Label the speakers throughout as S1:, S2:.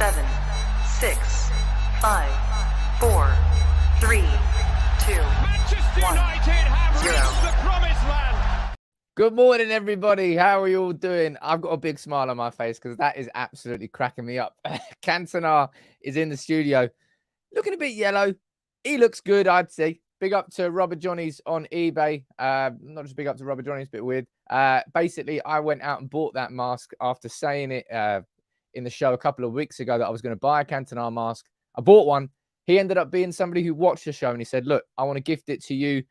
S1: 7, 6, 5, 4, 3, 2, 1,
S2: Manchester United have
S1: 0.
S2: reached the promised land.
S3: Good morning, everybody. How are you all doing? I've got a big smile on my face because that is absolutely cracking me up. Cantona is in the studio, looking a bit yellow. He looks good, I'd say. Big up to Robert Johnny's on eBay. Not just big up to Robert Johnny's, a bit weird. Basically, I went out and bought that mask after saying it in the show a couple of weeks ago that I was going to buy a Cantona mask. I bought one. He ended up being somebody who watched the show and he said, look, I want to gift it to you.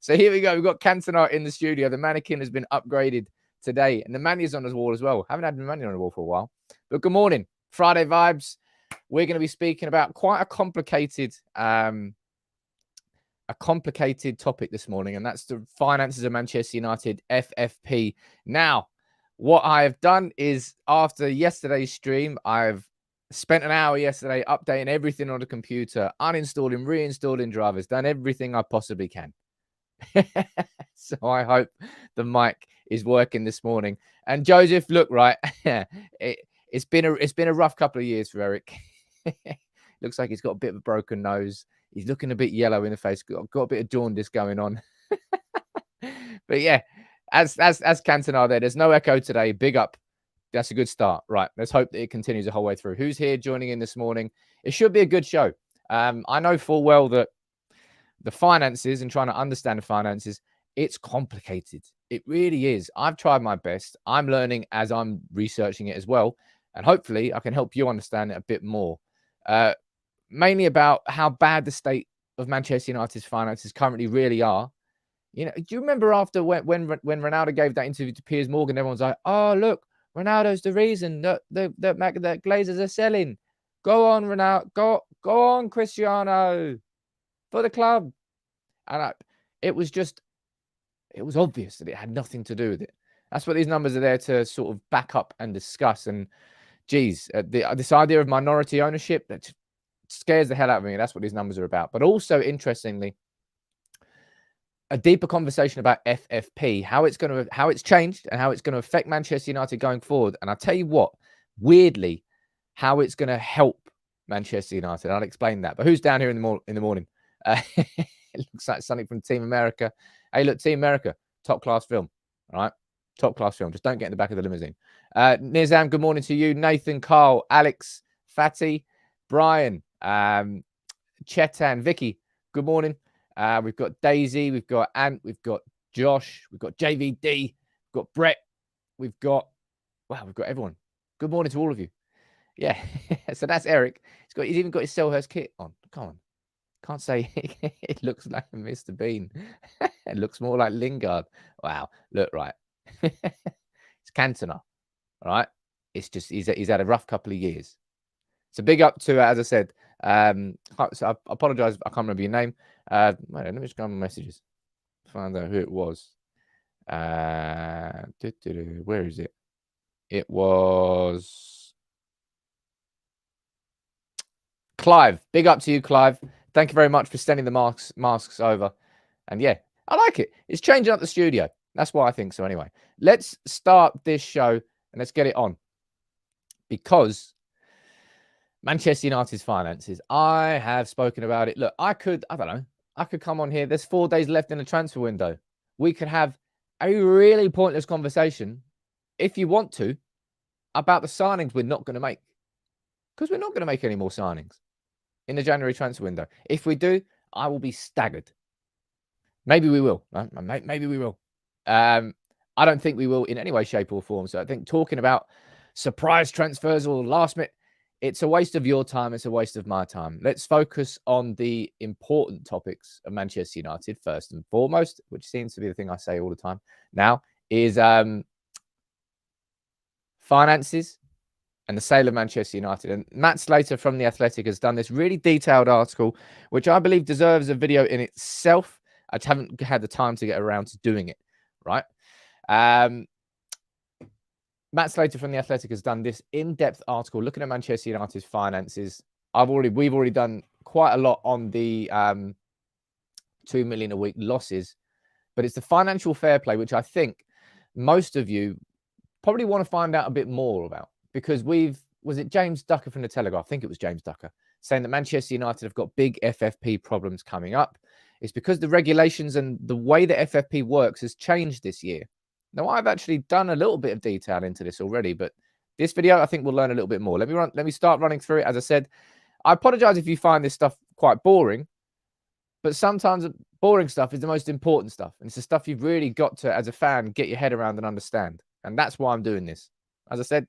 S3: So here we go. We've got Cantona in the studio. The mannequin has been upgraded today, and the Manny is on the wall as well. Haven't had the Manny on the wall for a while. But good morning, Friday vibes. We're going to be speaking about quite a complicated topic this morning, and that's the finances of Manchester United, FFP. Now, what I have done is after yesterday's stream, I've spent an hour yesterday updating everything on the computer, uninstalling, reinstalling drivers, done everything I possibly can. So I hope the mic is working this morning. And Joseph, look, right, it's been a rough couple of years for Eric. Looks like he's got a bit of a broken nose. He's looking a bit yellow in the face. Got a bit of jaundice going on. But yeah, as Cantona there's no echo today. Big up. That's a good start. Right. Let's hope that it continues the whole way through. Who's here joining in this morning? It should be a good show. I know full well that the finances and trying to understand the finances, it's complicated. It really is. I've tried my best. I'm learning as I'm researching it as well. And hopefully I can help you understand it a bit more. Mainly about how bad the state of Manchester United's finances currently really are. You know, do you remember after when Ronaldo gave that interview to Piers Morgan, everyone's like, oh, look, Ronaldo's the reason that Glazers are selling. Go on, Ronaldo. Go on, Cristiano, for the club. And it was obvious that it had nothing to do with it. That's what these numbers are there to sort of back up and discuss. And geez, this idea of minority ownership that scares the hell out of me. That's what these numbers are about. But also, interestingly, a deeper conversation about FFP, how it's changed and how it's going to affect Manchester United going forward. And I'll tell you what, weirdly, how it's going to help Manchester United. I'll explain that. But who's down here in the morning? It looks like something from Team America. Hey, look, Team America, top class film. All right, top class film. Just don't get in the back of the limousine. Nizam, good morning to you. Nathan, Carl, Alex, Fatty, Brian, Chetan, Vicky, good morning. We've got Daisy, we've got Ant, we've got Josh, we've got JVD, we've got Brett, we've got everyone. Good morning to all of you. Yeah, so that's Eric. He's even got his Selhurst kit on. Come on. Can't say it looks like Mr. Bean. It looks more like Lingard. Wow. Look, right. It's Cantona. All right. It's just he's had a rough couple of years. So big up to, as I said, so I apologize. I can't remember your name. Wait, let me just go on my messages. Find out who it was. Where is it? It was Clive. Big up to you, Clive. Thank you very much for sending the masks over. And yeah, I like it. It's changing up the studio. That's why I think so anyway. Let's start this show and let's get it on. Because Manchester United's finances, I have spoken about it. Look, I could come on here. There's 4 days left in the transfer window. We could have a really pointless conversation, if you want to, about the signings we're not going to make. Because we're not going to make any more signings in the January transfer window. If we do, I will be staggered. Maybe we will. Maybe we will. I don't think we will in any way, shape or form. So I think talking about surprise transfers or last minute, it's a waste of your time. It's a waste of my time. Let's focus on the important topics of Manchester United first and foremost, which seems to be the thing I say all the time now, is finances and the sale of Manchester United. And Matt Slater from The Athletic has done this really detailed article, which I believe deserves a video in itself. I just haven't had the time to get around to doing it, right? Matt Slater from The Athletic has done this in-depth article looking at Manchester United's finances. We've already done quite a lot on the 2 million a week losses, but it's the financial fair play, which I think most of you probably want to find out a bit more about, because we've was it James Ducker from the Telegraph? I think it was James Ducker saying that Manchester United have got big FFP problems coming up. It's because the regulations and the way that FFP works has changed this year. Now, I've actually done a little bit of detail into this already, but this video, I think we'll learn a little bit more. Let me start running through it. As I said, I apologize if you find this stuff quite boring, but sometimes boring stuff is the most important stuff. And it's the stuff you've really got to, as a fan, get your head around and understand. And that's why I'm doing this. As I said,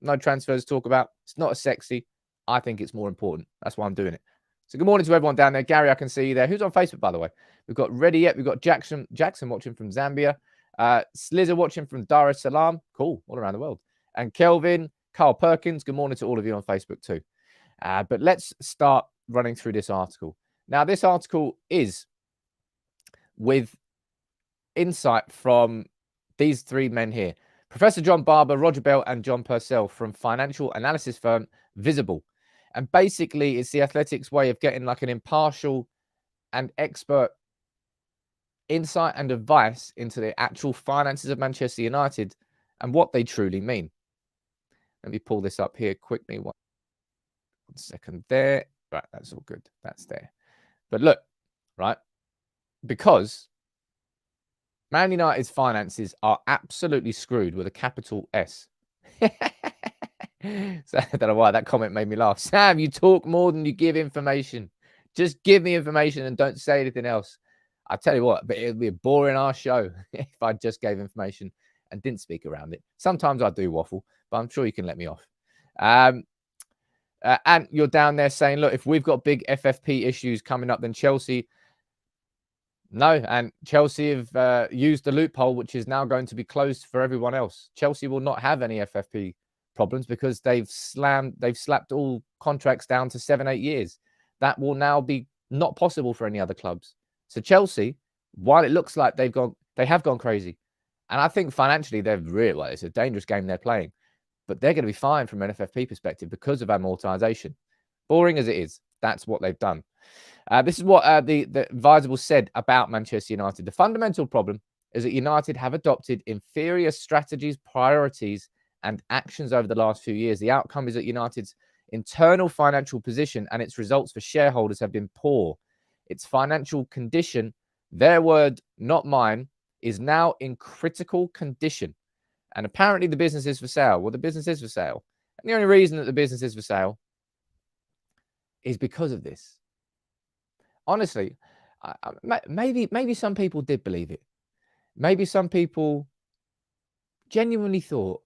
S3: no transfers to talk about. It's not as sexy. I think it's more important. That's why I'm doing it. So good morning to everyone down there. Gary, I can see you there. Who's on Facebook, by the way? We've got Ready Yet. We've got Jackson watching from Zambia. Slizzer watching from Dar es Salaam. Cool. All around the world. And Kelvin, Carl Perkins. Good morning to all of you on Facebook too. But let's start running through this article. Now, this article is with insight from these three men here. Professor John Barber, Roger Bell, and John Purcell from financial analysis firm Visible. And basically, it's the Athletics way of getting like an impartial and expert insight and advice into the actual finances of Manchester United and what they truly mean. Let me pull this up here quickly. One second there. Right, that's all good. That's there. But look, right, because Man United's finances are absolutely screwed with a capital S. So I don't know why that comment made me laugh. Sam, you talk more than you give information. Just give me information and don't say anything else. I tell you what, but it would be a boring ass show if I just gave information and didn't speak around it. Sometimes I do waffle, but I'm sure you can let me off. And you're down there saying, look, if we've got big FFP issues coming up, then Chelsea. No, and Chelsea have used the loophole, which is now going to be closed for everyone else. Chelsea will not have any FFP problems because they've slapped all contracts down to 7-8 years. That will now be not possible for any other clubs. So Chelsea, while it looks like they have gone crazy, and I think financially it's a dangerous game they're playing, but they're going to be fine from an FFP perspective because of amortization. Boring as it is, that's what they've done. This is what the advisable said about Manchester United. The fundamental problem is that United have adopted inferior strategies, priorities, and actions over the last few years. The outcome is that United's internal financial position and its results for shareholders have been poor. Its financial condition, their word, not mine, is now in critical condition. And apparently the business is for sale. Well, the business is for sale. And the only reason that the business is for sale is because of this. Honestly, maybe some people did believe it. Maybe some people genuinely thought,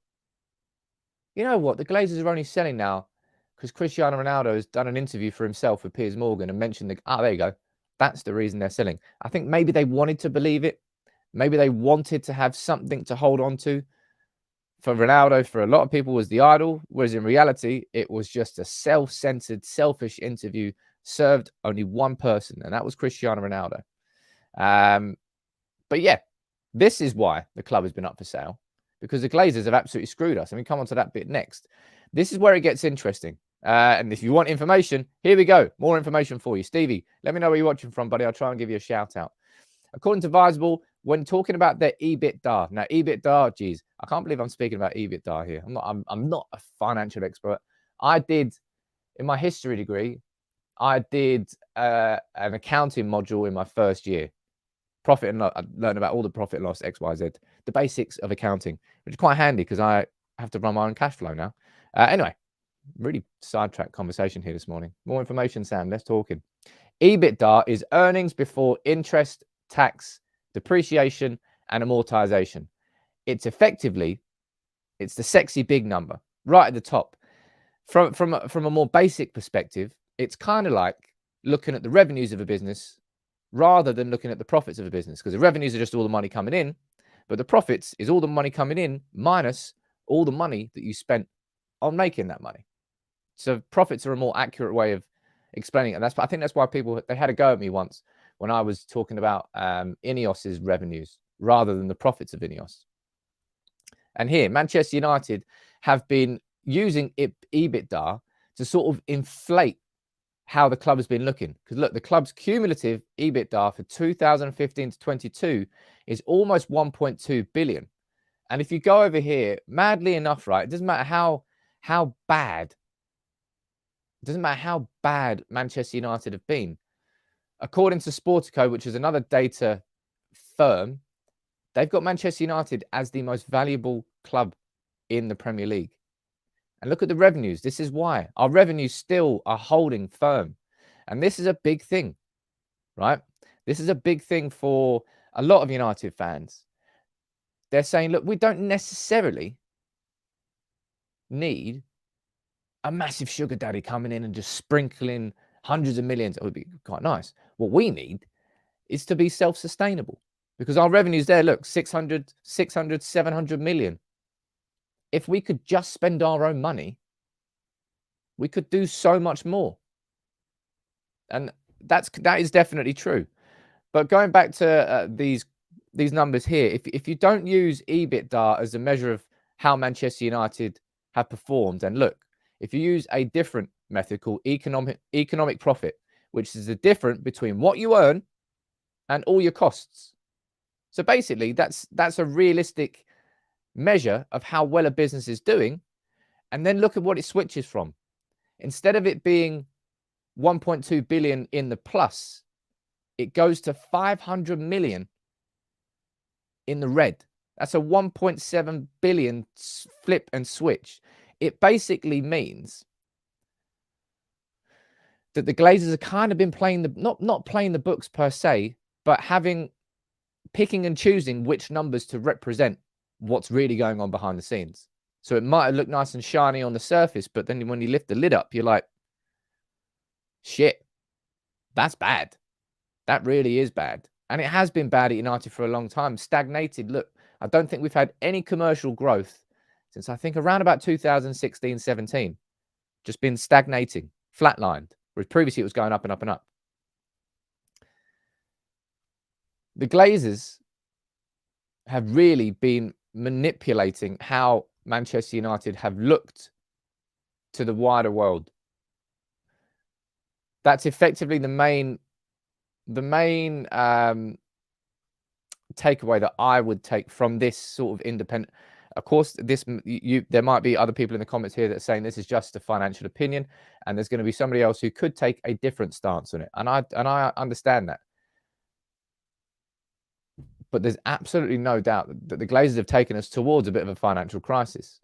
S3: you know what, the Glazers are only selling now because Cristiano Ronaldo has done an interview for himself with Piers Morgan and mentioned, there you go. That's the reason they're selling. I think maybe they wanted to believe it. Maybe they wanted to have something to hold on to. For Ronaldo, for a lot of people, was the idol, whereas in reality, it was just a self-centered, selfish interview served only one person, and that was Cristiano Ronaldo. But yeah, this is why the club has been up for sale, because the Glazers have absolutely screwed us. And we come on to that bit next. This is where it gets interesting. And if you want information, here we go. More information for you. Stevie, let me know where you're watching from, buddy. I'll try and give you a shout out. According to Visible, when talking about their EBITDA, now EBITDA, geez, I can't believe I'm speaking about EBITDA here. I'm not a financial expert. I did, in my history degree, I did an accounting module in my first year. Profit and loss. I learned about all the profit and loss, X, Y, Z, the basics of accounting, which is quite handy because I have to run my own cash flow now. Anyway, really sidetracked conversation here this morning. More information, Sam. Let's talk it. EBITDA is earnings before interest, tax, depreciation, and amortization. It's effectively, it's the sexy big number right at the top. From a more basic perspective, it's kind of like looking at the revenues of a business rather than looking at the profits of a business, because the revenues are just all the money coming in, but the profits is all the money coming in minus all the money that you spent on making that money. So profits are a more accurate way of explaining it. And I think that's why they had a go at me once when I was talking about Ineos's revenues rather than the profits of Ineos. And here, Manchester United have been using EBITDA to sort of inflate how the club has been looking. Because look, the club's cumulative EBITDA for 2015 to 22 is almost 1.2 billion. And if you go over here, madly enough, right, it doesn't matter how how bad, it doesn't matter how bad Manchester United have been. According to Sportico, which is another data firm, they've got Manchester United as the most valuable club in the Premier League. And look at the revenues. This is why our revenues still are holding firm. And this is a big thing, right? This is a big thing for a lot of United fans. They're saying, look, we don't necessarily need a massive sugar daddy coming in and just sprinkling hundreds of millions. It would be quite nice. What we need is to be self-sustainable, because our revenues there, look, 600, 700 million. If we could just spend our own money, we could do so much more. And that is definitely true. But going back to these numbers here, if you don't use EBITDA as a measure of how Manchester United have performed, and look, if you use a different method called economic profit, which is the difference between what you earn and all your costs. So basically, that's a realistic measure of how well a business is doing. And then look at what it switches from. Instead of it being 1.2 billion in the plus, it goes to 500 million in the red. That's a 1.7 billion flip and switch. It basically means that the Glazers have kind of been playing not playing the books per se, but picking and choosing which numbers to represent what's really going on behind the scenes. So it might look nice and shiny on the surface, but then when you lift the lid up, you're like, shit, that's bad. That really is bad. And it has been bad at United for a long time. Stagnated. Look, I don't think we've had any commercial growth since I think around about 2016, 17. Just been stagnating, flatlined, whereas previously it was going up and up and up. The Glazers have really been manipulating how Manchester United have looked to the wider world. That's effectively the main takeaway that I would take from this sort of independent. Of course, there might be other people in the comments here that are saying this is just a financial opinion, and there's going to be somebody else who could take a different stance on it, and I understand that. But there's absolutely no doubt that the Glazers have taken us towards a bit of a financial crisis.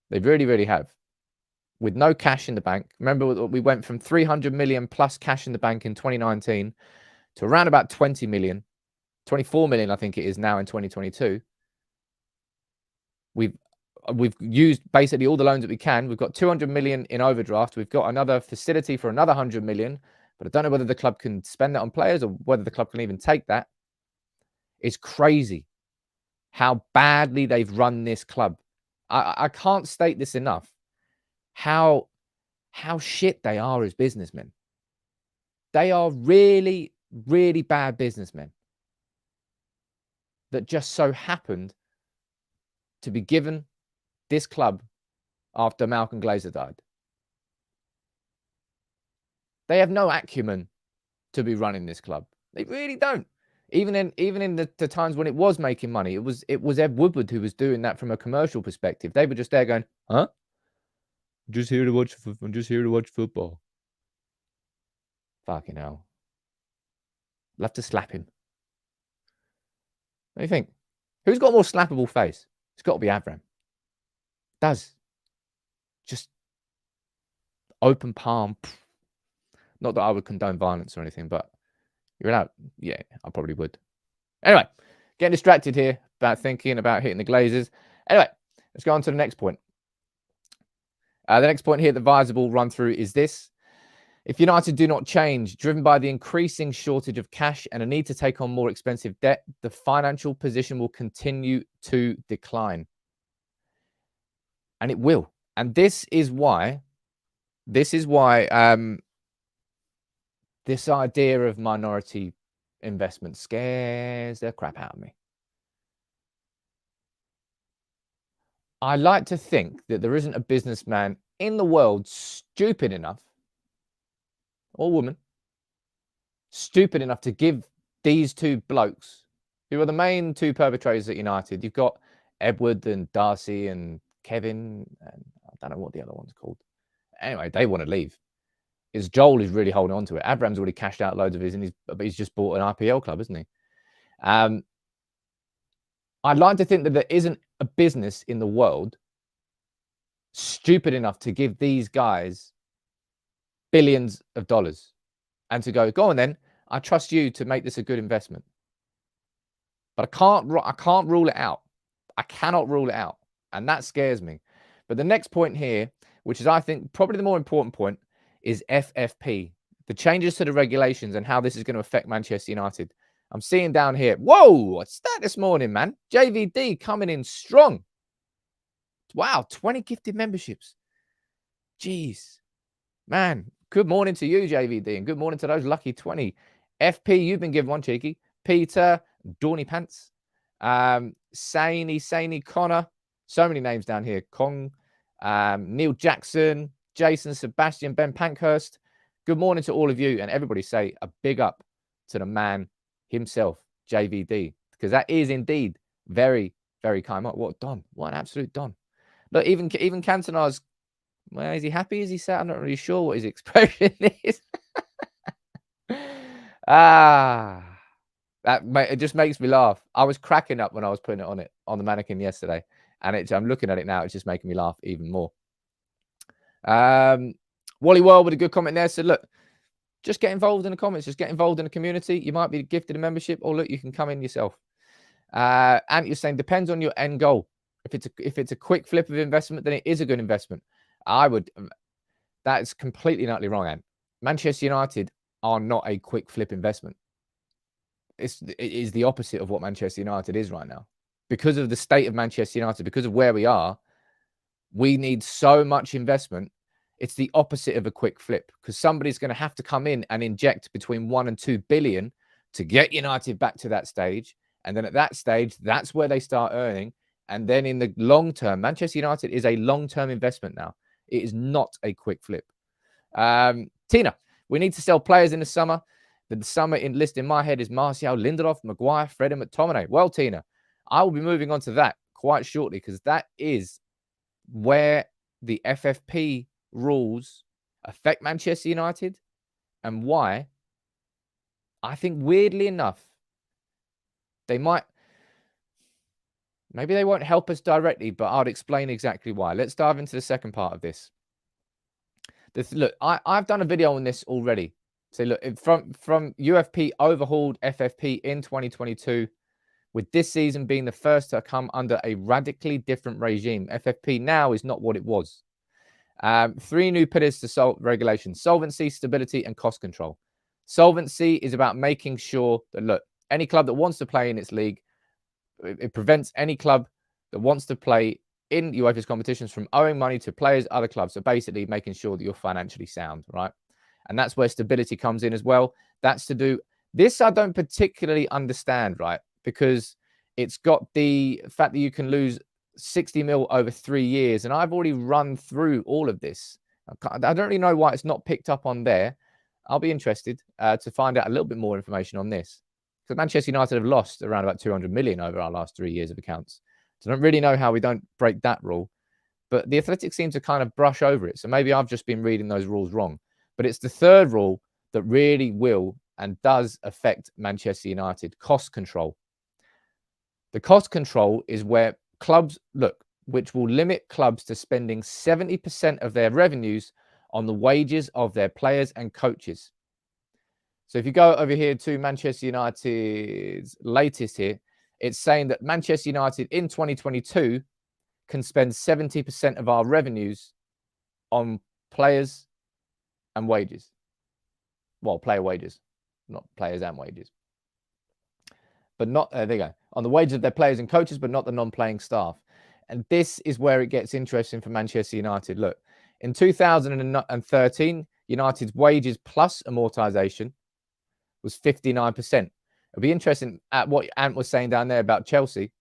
S3: They really, really have. With no cash in the bank. Remember, we went from 300 million plus cash in the bank in 2019 to around about 20 million, 24 million, I think it is now in 2022. We've used basically all the loans that we can. We've got 200 million in overdraft. We've got another facility for another 100 million, but I don't know whether the club can spend that on players or whether the club can even take that. It's crazy how badly they've run this club. I can't state this enough. How shit they are as businessmen. They are really, really bad businessmen that just so happened to be given this club after Malcolm Glazer died. They have no acumen to be running this club. They really don't. Even in the times when it was making money, it was Ed Woodward who was doing that from a commercial perspective. They were just there going, huh? I'm just here to watch football. Fucking hell. Love to slap him. What do you think? Who's got a more slappable face? It's got to be Avram. Does. Just open palm. Not that I would condone violence or anything, but you're allowed. Yeah, I probably would. Anyway, getting distracted here about thinking about hitting the Glazers. Anyway, let's go on to the next point. The next point here, the visible run through is this. If United do not change, driven by the increasing shortage of cash and a need to take on more expensive debt, the financial position will continue to decline. And it will. And this is why this idea of minority investment scares the crap out of me. I like to think that there isn't a businessman in the world stupid enough, or woman, stupid enough to give these two blokes, who are the main two perpetrators at United. You've got Edward and Darcy and Kevin, and don't know what the other one's called. Anyway, they want to leave. Joel is really holding on to it. Abraham's already cashed out loads of his, but he's just bought an IPL club, isn't he? I'd like to think that there isn't a business in the world stupid enough to give these guys billions of dollars and to go on then, I trust you to make this a good investment. But I can't rule it out. I cannot rule it out. And that scares me. But the next point here, which is I think probably the more important point, is FFP, the changes to the regulations and how this is going to affect Manchester United. I'm seeing down here, whoa, what's that this morning, man? JVD coming in strong. Wow, 20 gifted memberships. Jeez, man, good morning to you, JVD, and good morning to those lucky 20. FP, you've been given one, cheeky. Peter, Dawny Pants, Saney, Connor, so many names down here. Kong, Neil Jackson, Jason, Sebastian, Ben Pankhurst. Good morning to all of you, and everybody say a big up to the man himself, JVD, because that is indeed very, very kind. What Don? What an absolute Don! Look, even Cantona's. Well, is he happy? Is he sad? I'm not really sure what his expression is. It just makes me laugh. I was cracking up when I was putting it on the mannequin yesterday, and I'm looking at it now. It's just making me laugh even more. Wally World with a good comment there said, look, just get involved in the comments. Just get involved in the community. You might be gifted a membership, or look, you can come in yourself. And you're saying depends on your end goal. If it's a quick flip of investment, then it is a good investment. That's completely and utterly wrong, Ant. Manchester United are not a quick flip investment. It is the opposite of what Manchester United is right now. Because of the state of Manchester United, because of where we are, we need so much investment. It's the opposite of a quick flip, because somebody's going to have to come in and inject between 1 and 2 billion to get United back to that stage. And then at that stage, that's where they start earning. And then in the long term, Manchester United is a long-term investment now. It is not a quick flip. Tina, we need to sell players in the summer. The summer list in my head is Martial, Lindelof, Maguire, Fred and McTominay. Well, Tina, I will be moving on to that quite shortly, because that is where the FFP rules affect Manchester United and why I think, weirdly enough, maybe they won't help us directly, but I'll explain exactly why. Let's dive into the second part of this. Look, I've done a video on this already. So look, from UFP overhauled FFP in 2022, with this season being the first to come under a radically different regime. FFP now is not what it was. 3 new pillars to solve regulation: solvency, stability, and cost control. Solvency is about making sure that, look, any club that wants to play in its league, it prevents any club that wants to play in UEFA's competitions from owing money to players, other clubs. So basically making sure that you're financially sound, right? And that's where stability comes in as well. That's to do this. I don't particularly understand, right? Because it's got the fact that you can lose 60 mil over 3 years. And I've already run through all of this. I don't really know why it's not picked up on there. I'll be interested to find out a little bit more information on this. Because Manchester United have lost around about 200 million over our last 3 years of accounts. So I don't really know how we don't break that rule. But the Athletic seem to kind of brush over it. So maybe I've just been reading those rules wrong. But it's the third rule that really will and does affect Manchester United: cost control. The cost control is where clubs, look, which will limit clubs to spending 70% of their revenues on the wages of their players and coaches. So if you go over here to Manchester United's latest here, it's saying that Manchester United in 2022 can spend 70% of our revenues on players and wages. Well, player wages, not players and wages. But not, there you go, on the wages of their players and coaches, but not the non-playing staff. And this is where it gets interesting for Manchester United. Look, in 2013, United's wages plus amortization was 59%. It'll be interesting at what Ant was saying down there about Chelsea.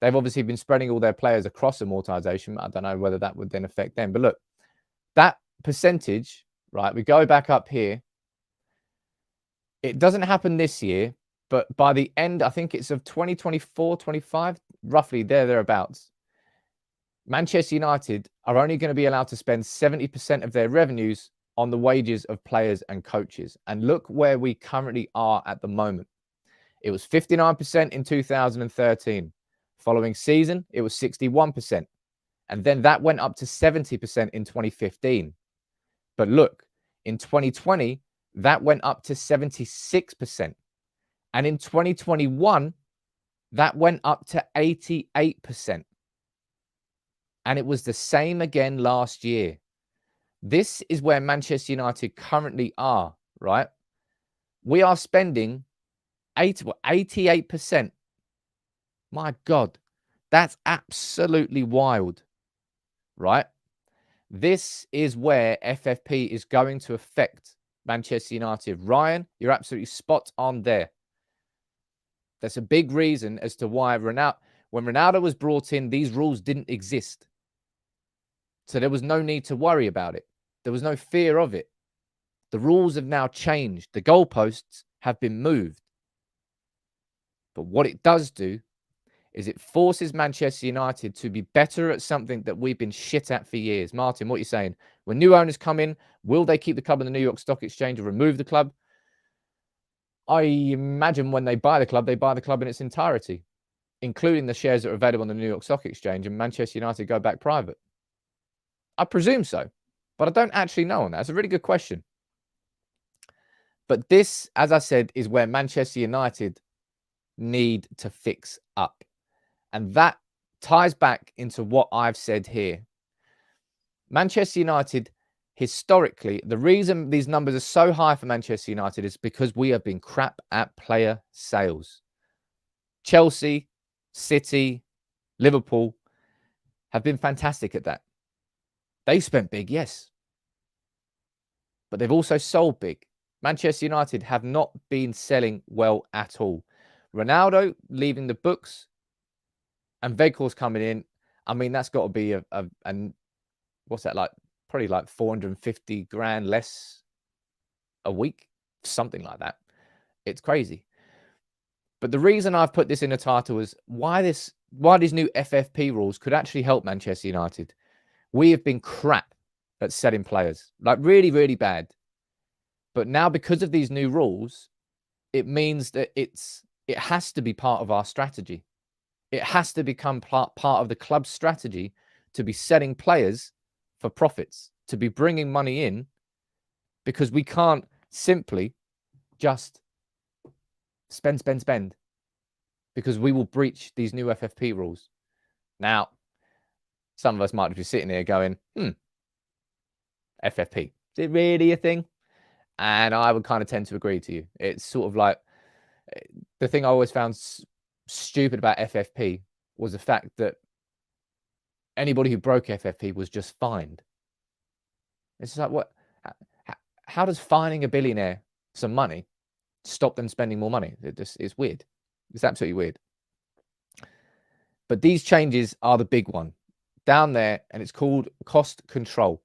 S3: They've obviously been spreading all their players across amortization. I don't know whether that would then affect them. But look, that percentage, right, we go back up here. It doesn't happen this year, but by the end, I think it's of 2024, 25, roughly thereabouts, Manchester United are only going to be allowed to spend 70% of their revenues on the wages of players and coaches. And look where we currently are at the moment. It was 59% in 2013. Following season, it was 61%. And then that went up to 70% in 2015. But look, in 2020, that went up to 76%. And in 2021, that went up to 88%. And it was the same again last year. This is where Manchester United currently are, right? We are spending 88%. My God, that's absolutely wild, right? This is where FFP is going to affect Manchester United. Ryan, you're absolutely spot on there. That's a big reason as to why when Ronaldo was brought in, these rules didn't exist. So there was no need to worry about it. There was no fear of it. The rules have now changed. The goalposts have been moved. But what it does do is it forces Manchester United to be better at something that we've been shit at for years. Martin, what are you saying? When new owners come in, will they keep the club in the New York Stock Exchange or remove the club? I imagine when they buy the club in its entirety, including the shares that are available on the New York Stock Exchange, and Manchester United go back private. I presume so, but I don't actually know on that. It's a really good question. But this, as I said, is where Manchester United need to fix up. And that ties back into what I've said here. Manchester United, historically, the reason these numbers are so high for Manchester United is because we have been crap at player sales. Chelsea, City, Liverpool have been fantastic at that. They spent big, yes. But they've also sold big. Manchester United have not been selling well at all. Ronaldo leaving the books and Weghorst coming in. I mean, that's got to be a what's that like? Probably like 450 grand less a week, something like that. It's crazy. But the reason I've put this in the title is why these new FFP rules could actually help Manchester United. We have been crap at selling players, like really, really bad. But now because of these new rules, it means that it has to be part of our strategy. It has to become part of the club's strategy to be selling players for profits, to be bringing money in, because we can't simply just spend, because we will breach these new FFP rules. Now, some of us might be sitting here going, FFP, is it really a thing? And I would kind of tend to agree to you. It's sort of like the thing I always found stupid about FFP was the fact that anybody who broke FFP was just fined. It's like, what? How does fining a billionaire some money stop them spending more money? It's weird. It's absolutely weird. But these changes are the big one down there, and it's called cost control.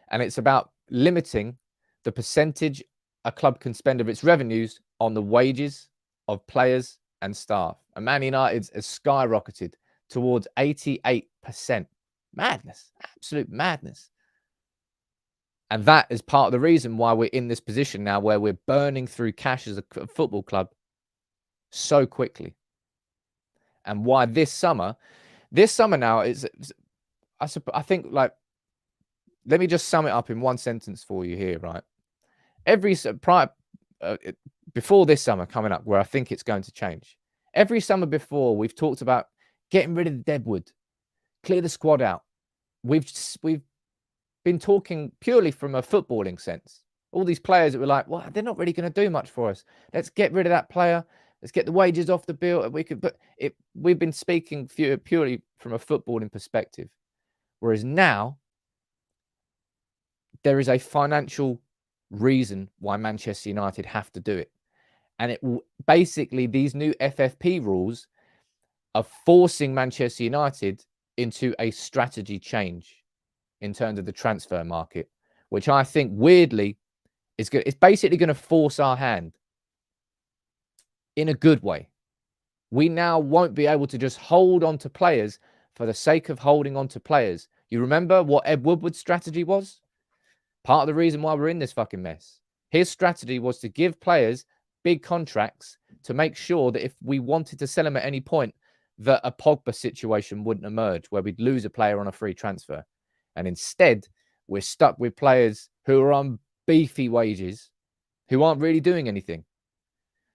S3: And it's about limiting the percentage a club can spend of its revenues on the wages of players and staff. And Man United has skyrocketed towards 88%. Madness, absolute madness. And that is part of the reason why we're in this position now where we're burning through cash as a football club so quickly. And why this summer now is, I think, like, let me just sum it up in one sentence for you here, right? Before this summer coming up, where I think it's going to change, every summer before, we've talked about getting rid of the deadwood, clear the squad out. We've been talking purely from a footballing sense. All these players that were like, well, they're not really going to do much for us. Let's get rid of that player. Let's get the wages off the bill. We've been speaking purely from a footballing perspective. Whereas now, there is a financial reason why Manchester United have to do it. And basically, these new FFP rules are forcing Manchester United into a strategy change in terms of the transfer market, which I think weirdly is good. It's basically going to force our hand in a good way. We now won't be able to just hold on to players for the sake of holding on to players. You remember what Ed Woodward's strategy was? Part of the reason why we're in this fucking mess. His strategy was to give players big contracts to make sure that if we wanted to sell them at any point, that a Pogba situation wouldn't emerge where we'd lose a player on a free transfer. And instead, we're stuck with players who are on beefy wages, who aren't really doing anything.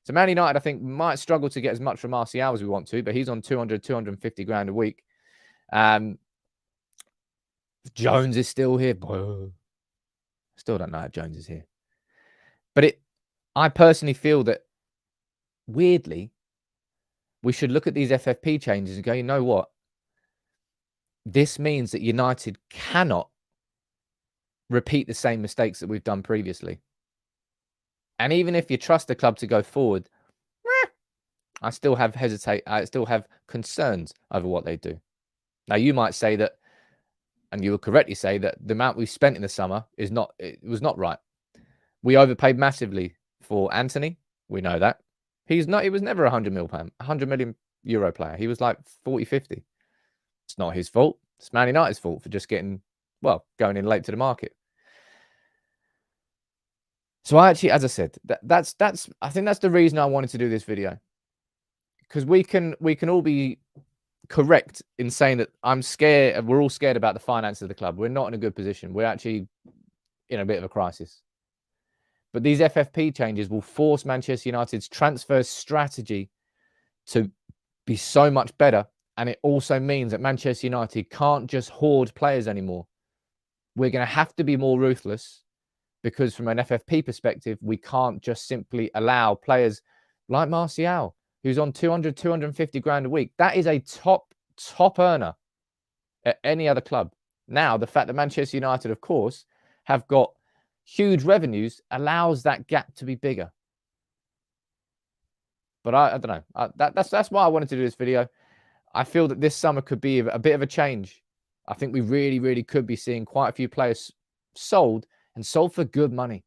S3: So Man United, I think, might struggle to get as much from Martial as we want to, but he's on 200, 250 grand a week. Jones is still here. Still don't know how Jones is here. But I personally feel that, weirdly, we should look at these FFP changes and go, you know what? This means that United cannot repeat the same mistakes that we've done previously. And even if you trust the club to go forward, I still have concerns over what they do. Now, you might say that, and you will correctly say that the amount we spent in the summer was not right. We overpaid massively for Anthony. We know that. He was never a 100 million euro player. He was like 40, 50. It's not his fault. It's Man United's fault for just going in late to the market. So I actually, as I said, I think that's the reason I wanted to do this video. Because we can all be correct in saying that I'm scared. We're all scared about the finances of the club. We're not in a good position. We're actually in a bit of a crisis. But these FFP changes will force Manchester United's transfer strategy to be so much better. And it also means that Manchester United can't just hoard players anymore. We're going to have to be more ruthless, because from an FFP perspective, we can't just simply allow players like Martial, who's on 200, 250 grand a week. That is a top earner at any other club. Now, the fact that Manchester United, of course, have got huge revenues allows that gap to be bigger. But I don't know. That's why I wanted to do this video. I feel that this summer could be a bit of a change. I think we really, really could be seeing quite a few players sold, and sold for good money.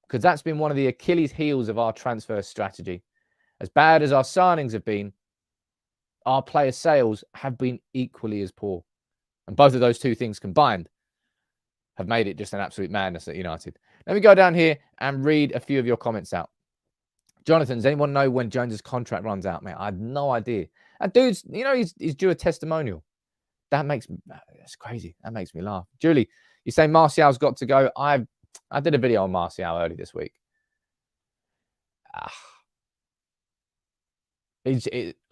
S3: Because that's been one of the Achilles heels of our transfer strategy. As bad as our signings have been, our player sales have been equally as poor. And both of those two things combined have made it just an absolute madness at United. Let me go down here and read a few of your comments out. Jonathan, does anyone know when Jones's contract runs out, mate? I had no idea. And dude's, he's due a testimonial. That's crazy. That makes me laugh. Julie, you say Martial's got to go. I did a video on Martial early this week.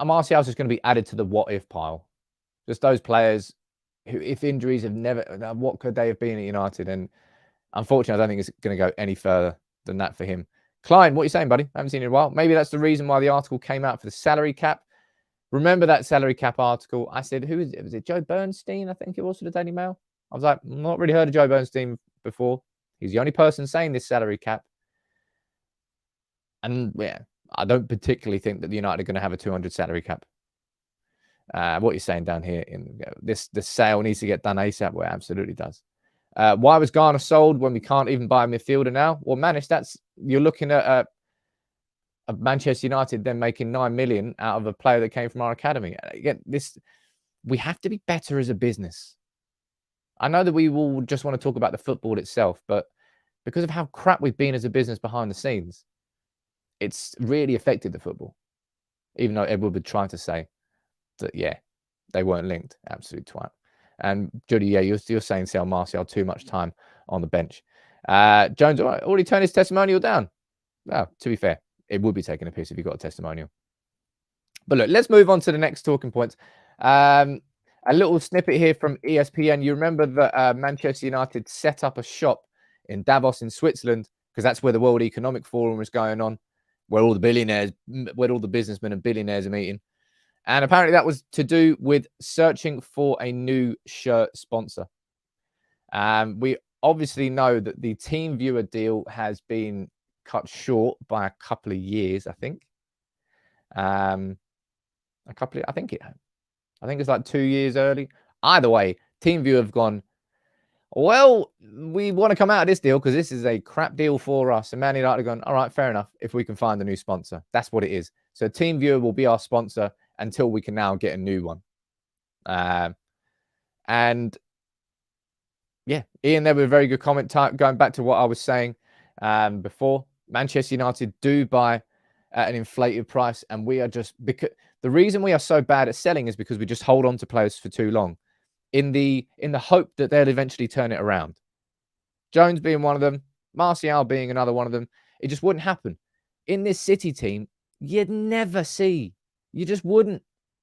S3: Martial's just going to be added to the what-if pile. Just those players who, if injuries have never... What could they have been at United? And unfortunately, I don't think it's going to go any further than that for him. Klein, what are you saying, buddy? I haven't seen you in a while. Maybe that's the reason why the article came out for the salary cap. Remember that salary cap article? I said, who is it? Was it Joe Bernstein? I think it was for the Daily Mail. I was like, not really heard of Joe Bernstein before. He's the only person saying this salary cap. And yeah, I don't particularly think that the United are going to have a 200 salary cap. What you're saying down here, the sale needs to get done ASAP. Well, it absolutely does. Why was Garner sold when we can't even buy a midfielder now? Well, Manish, you're looking at Manchester United then making 9 million out of a player that came from our academy. Again, we have to be better as a business. I know that we will just want to talk about the football itself, but because of how crap we've been as a business behind the scenes, it's really affected the football. Even though Edward would try to say that, yeah, they weren't linked. Absolute twat. And Judy, yeah, you're saying sell Martial too much time on the bench. Jones already turned his testimonial down. Well, to be fair, it would be taking a piss if you got a testimonial. But look, let's move on to the next talking points. A little snippet here from ESPN. You remember that Manchester United set up a shop in Davos in Switzerland, because that's where the World Economic Forum is going on, where all the businessmen and billionaires are meeting. And apparently that was to do with searching for a new shirt sponsor. We obviously know that the Team Viewer deal has been cut short by a couple of years, I think. I think it's like 2 years early. Either way, TeamViewer have gone, well, we want to come out of this deal because this is a crap deal for us. And Man United have gone, all right, fair enough, if we can find a new sponsor. That's what it is. So TeamViewer will be our sponsor until we can now get a new one. And yeah, Ian, there was a very good comment going back to what I was saying before. Manchester United do buy at an inflated price, and we are just, because the reason we are so bad at selling is because we just hold on to players for too long in the hope that they'll eventually turn it around. Jones being one of them, Martial being another one of them. It just wouldn't happen. In this City team, you'd never see. You just wouldn't.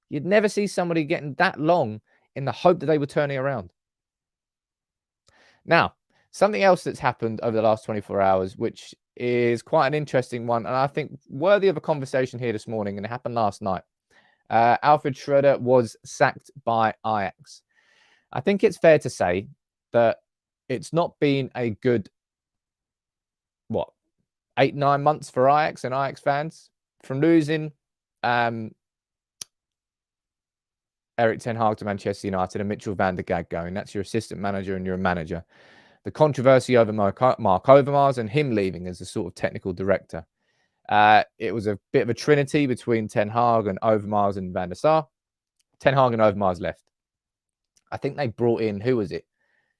S3: You'd never see somebody getting that long in the hope that they were turning around. Now, something else that's happened over the last 24 hours, which is quite an interesting one, and I think worthy of a conversation here this morning, and it happened last night. Alfred Schroeder was sacked by Ajax. I think it's fair to say that it's not been a good, 8-9 months for Ajax and Ajax fans. From losing Erik ten Hag to Manchester United and Mitchell van der Gaag going. That's your assistant manager and you're a manager. The controversy over Mark Overmars and him leaving as a sort of technical director. It was a bit of a trinity between Ten Hag and Overmars and Van der Sar. Ten Hag and Overmars left. I think they brought in, who was it?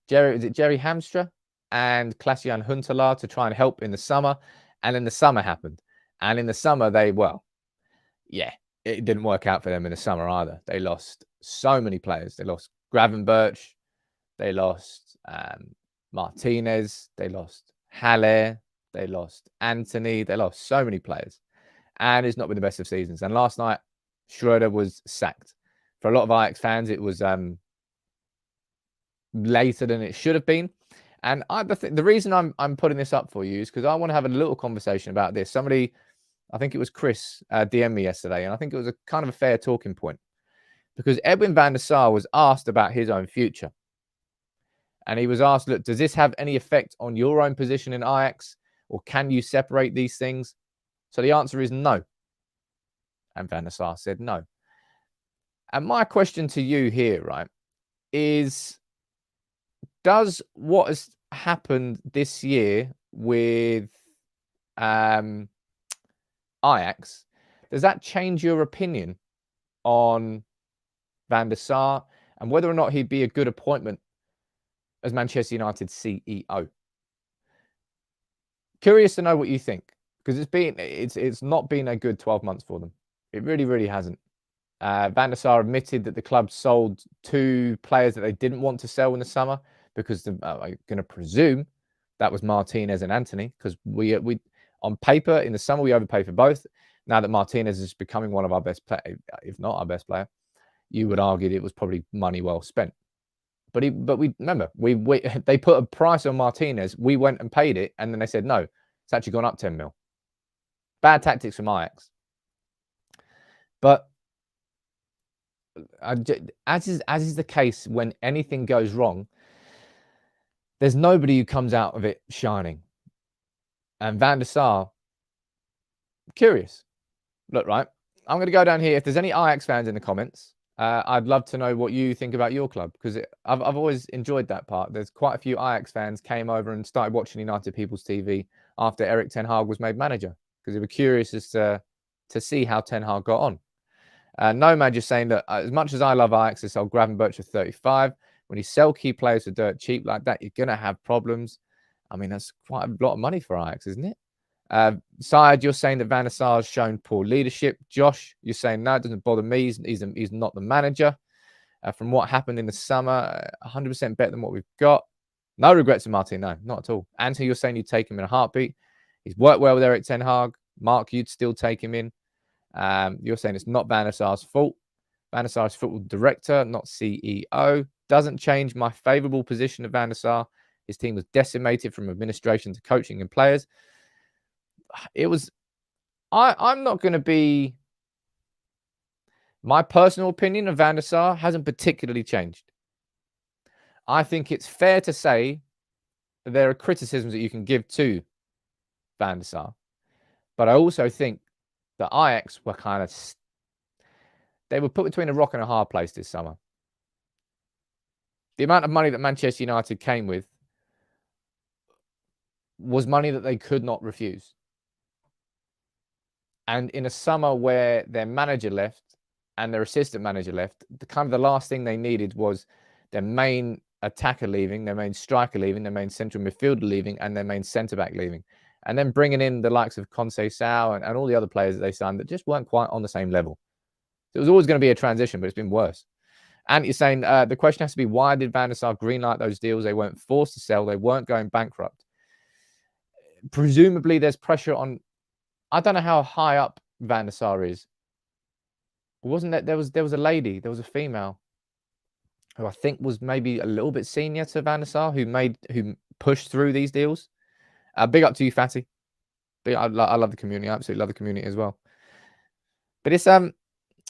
S3: Jerry Hamstra and Klaas-Jan Huntelaar to try and help in the summer. And then the summer happened. And in the summer, it didn't work out for them in the summer either. They lost so many players. They lost Gravenberch. They lost Martinez. They lost Haller. They lost Anthony. They lost so many players. And it's not been the best of seasons. And last night, Schroeder was sacked. For a lot of Ajax fans, it was later than it should have been. And the reason I'm putting this up for you is because I want to have a little conversation about this. Somebody, I think it was Chris, DM'd me yesterday, and I think it was a kind of a fair talking point. Because Edwin van der Sar was asked about his own future. And he was asked, look, does this have any effect on your own position in Ajax? Or can you separate these things? So the answer is no. And van der Sar said no. And my question to you here, right, is does what has happened this year with Ajax, does that change your opinion on van der Sar and whether or not he'd be a good appointment as Manchester United's CEO? Curious to know what you think, because it's not been a good 12 months for them. It really, really hasn't. Van der Sar admitted that the club sold 2 players that they didn't want to sell in the summer because I'm going to presume that was Martinez and Anthony, because we on paper in the summer we overpaid for both. Now that Martinez is becoming one of our best players, if not our best player, you would argue it was probably money well spent. But we remember they put a price on Martinez. We went and paid it, and then they said no, it's actually gone up 10 mil. Bad tactics from Ajax. But as is the case when anything goes wrong, there's nobody who comes out of it shining. And Van der Sar, curious. Look, right, I'm going to go down here. If there's any Ajax fans in the comments, I'd love to know what you think about your club, because I've always enjoyed that part. There's quite a few Ajax fans came over and started watching United People's TV after Erik ten Hag was made manager, because they were curious as to see how Ten Hag got on. Nomad just saying that as much as I love Ajax, they sold Gravenberch for 35. When you sell key players for dirt cheap like that, you're going to have problems. I mean, that's quite a lot of money for Ajax, isn't it? Syed, you're saying that Van der Sar has shown poor leadership. Josh, you're saying no, it doesn't bother me. He's not the manager. From what happened in the summer, 100% better than what we've got. No regrets in Martin, no, not at all. Anthony, you're saying you'd take him in a heartbeat. He's worked well with Erik ten Hag. Mark, you'd still take him in. You're saying it's not Van der Sar's fault. Van der Sar is football director, not CEO. Doesn't change my favourable position of Van der Sar. His team was decimated from administration to coaching and players. It was. I'm not going to be. My personal opinion of Van der Sar hasn't particularly changed. I think it's fair to say that there are criticisms that you can give to Van der Sar, but I also think that Ajax were they were put between a rock and a hard place this summer. The amount of money that Manchester United came with was money that they could not refuse. And in a summer where their manager left and their assistant manager left, the last thing they needed was their main attacker leaving, their main striker leaving, their main central midfielder leaving, and their main centre-back leaving. And then bringing in the likes of Conceição and all the other players that they signed that just weren't quite on the same level. It was always going to be a transition, but it's been worse. And you're saying the question has to be, why did Van der Sar greenlight those deals? They weren't forced to sell. They weren't going bankrupt. Presumably, there's pressure on. I don't know how high up Van der Sar is. Wasn't that there was a lady, there was a female who I think was maybe a little bit senior to Van der Sar who pushed through these deals. Big up to you, Fatty. I love the community. I absolutely love the community as well. But it's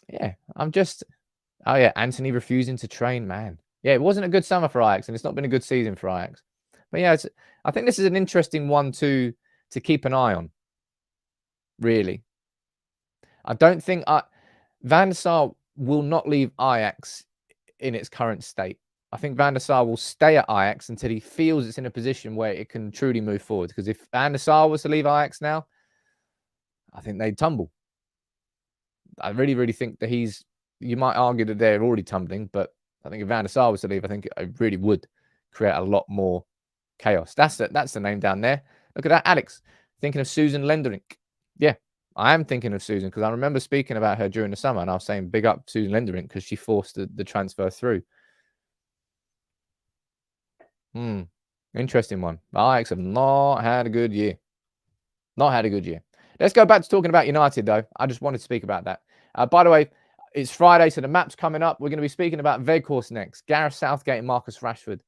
S3: yeah, oh yeah, Anthony refusing to train, man. Yeah, it wasn't a good summer for Ajax, and it's not been a good season for Ajax. But yeah, I think this is an interesting one to keep an eye on. Really, I don't think Van der Sar will not leave Ajax in its current state. I think Van der Sar will stay at Ajax until he feels it's in a position where it can truly move forward. Because if Van der Sar was to leave Ajax now, I think they'd tumble. I really, really think that you might argue that they're already tumbling, but I think if Van der Sar was to leave, I think it really would create a lot more chaos. That's the name down there. Look at that, Alex. Thinking of Susan Lenderink. Yeah, I am thinking of Susan because I remember speaking about her during the summer, and I was saying big up Susan Lenderink because she forced the transfer through. Interesting one. Ajax have not had a good year. Not had a good year. Let's go back to talking about United, though. I just wanted to speak about that. By the way, it's Friday, so the map's coming up. We're going to be speaking about Weghorst next. Gareth Southgate and Marcus Rashford.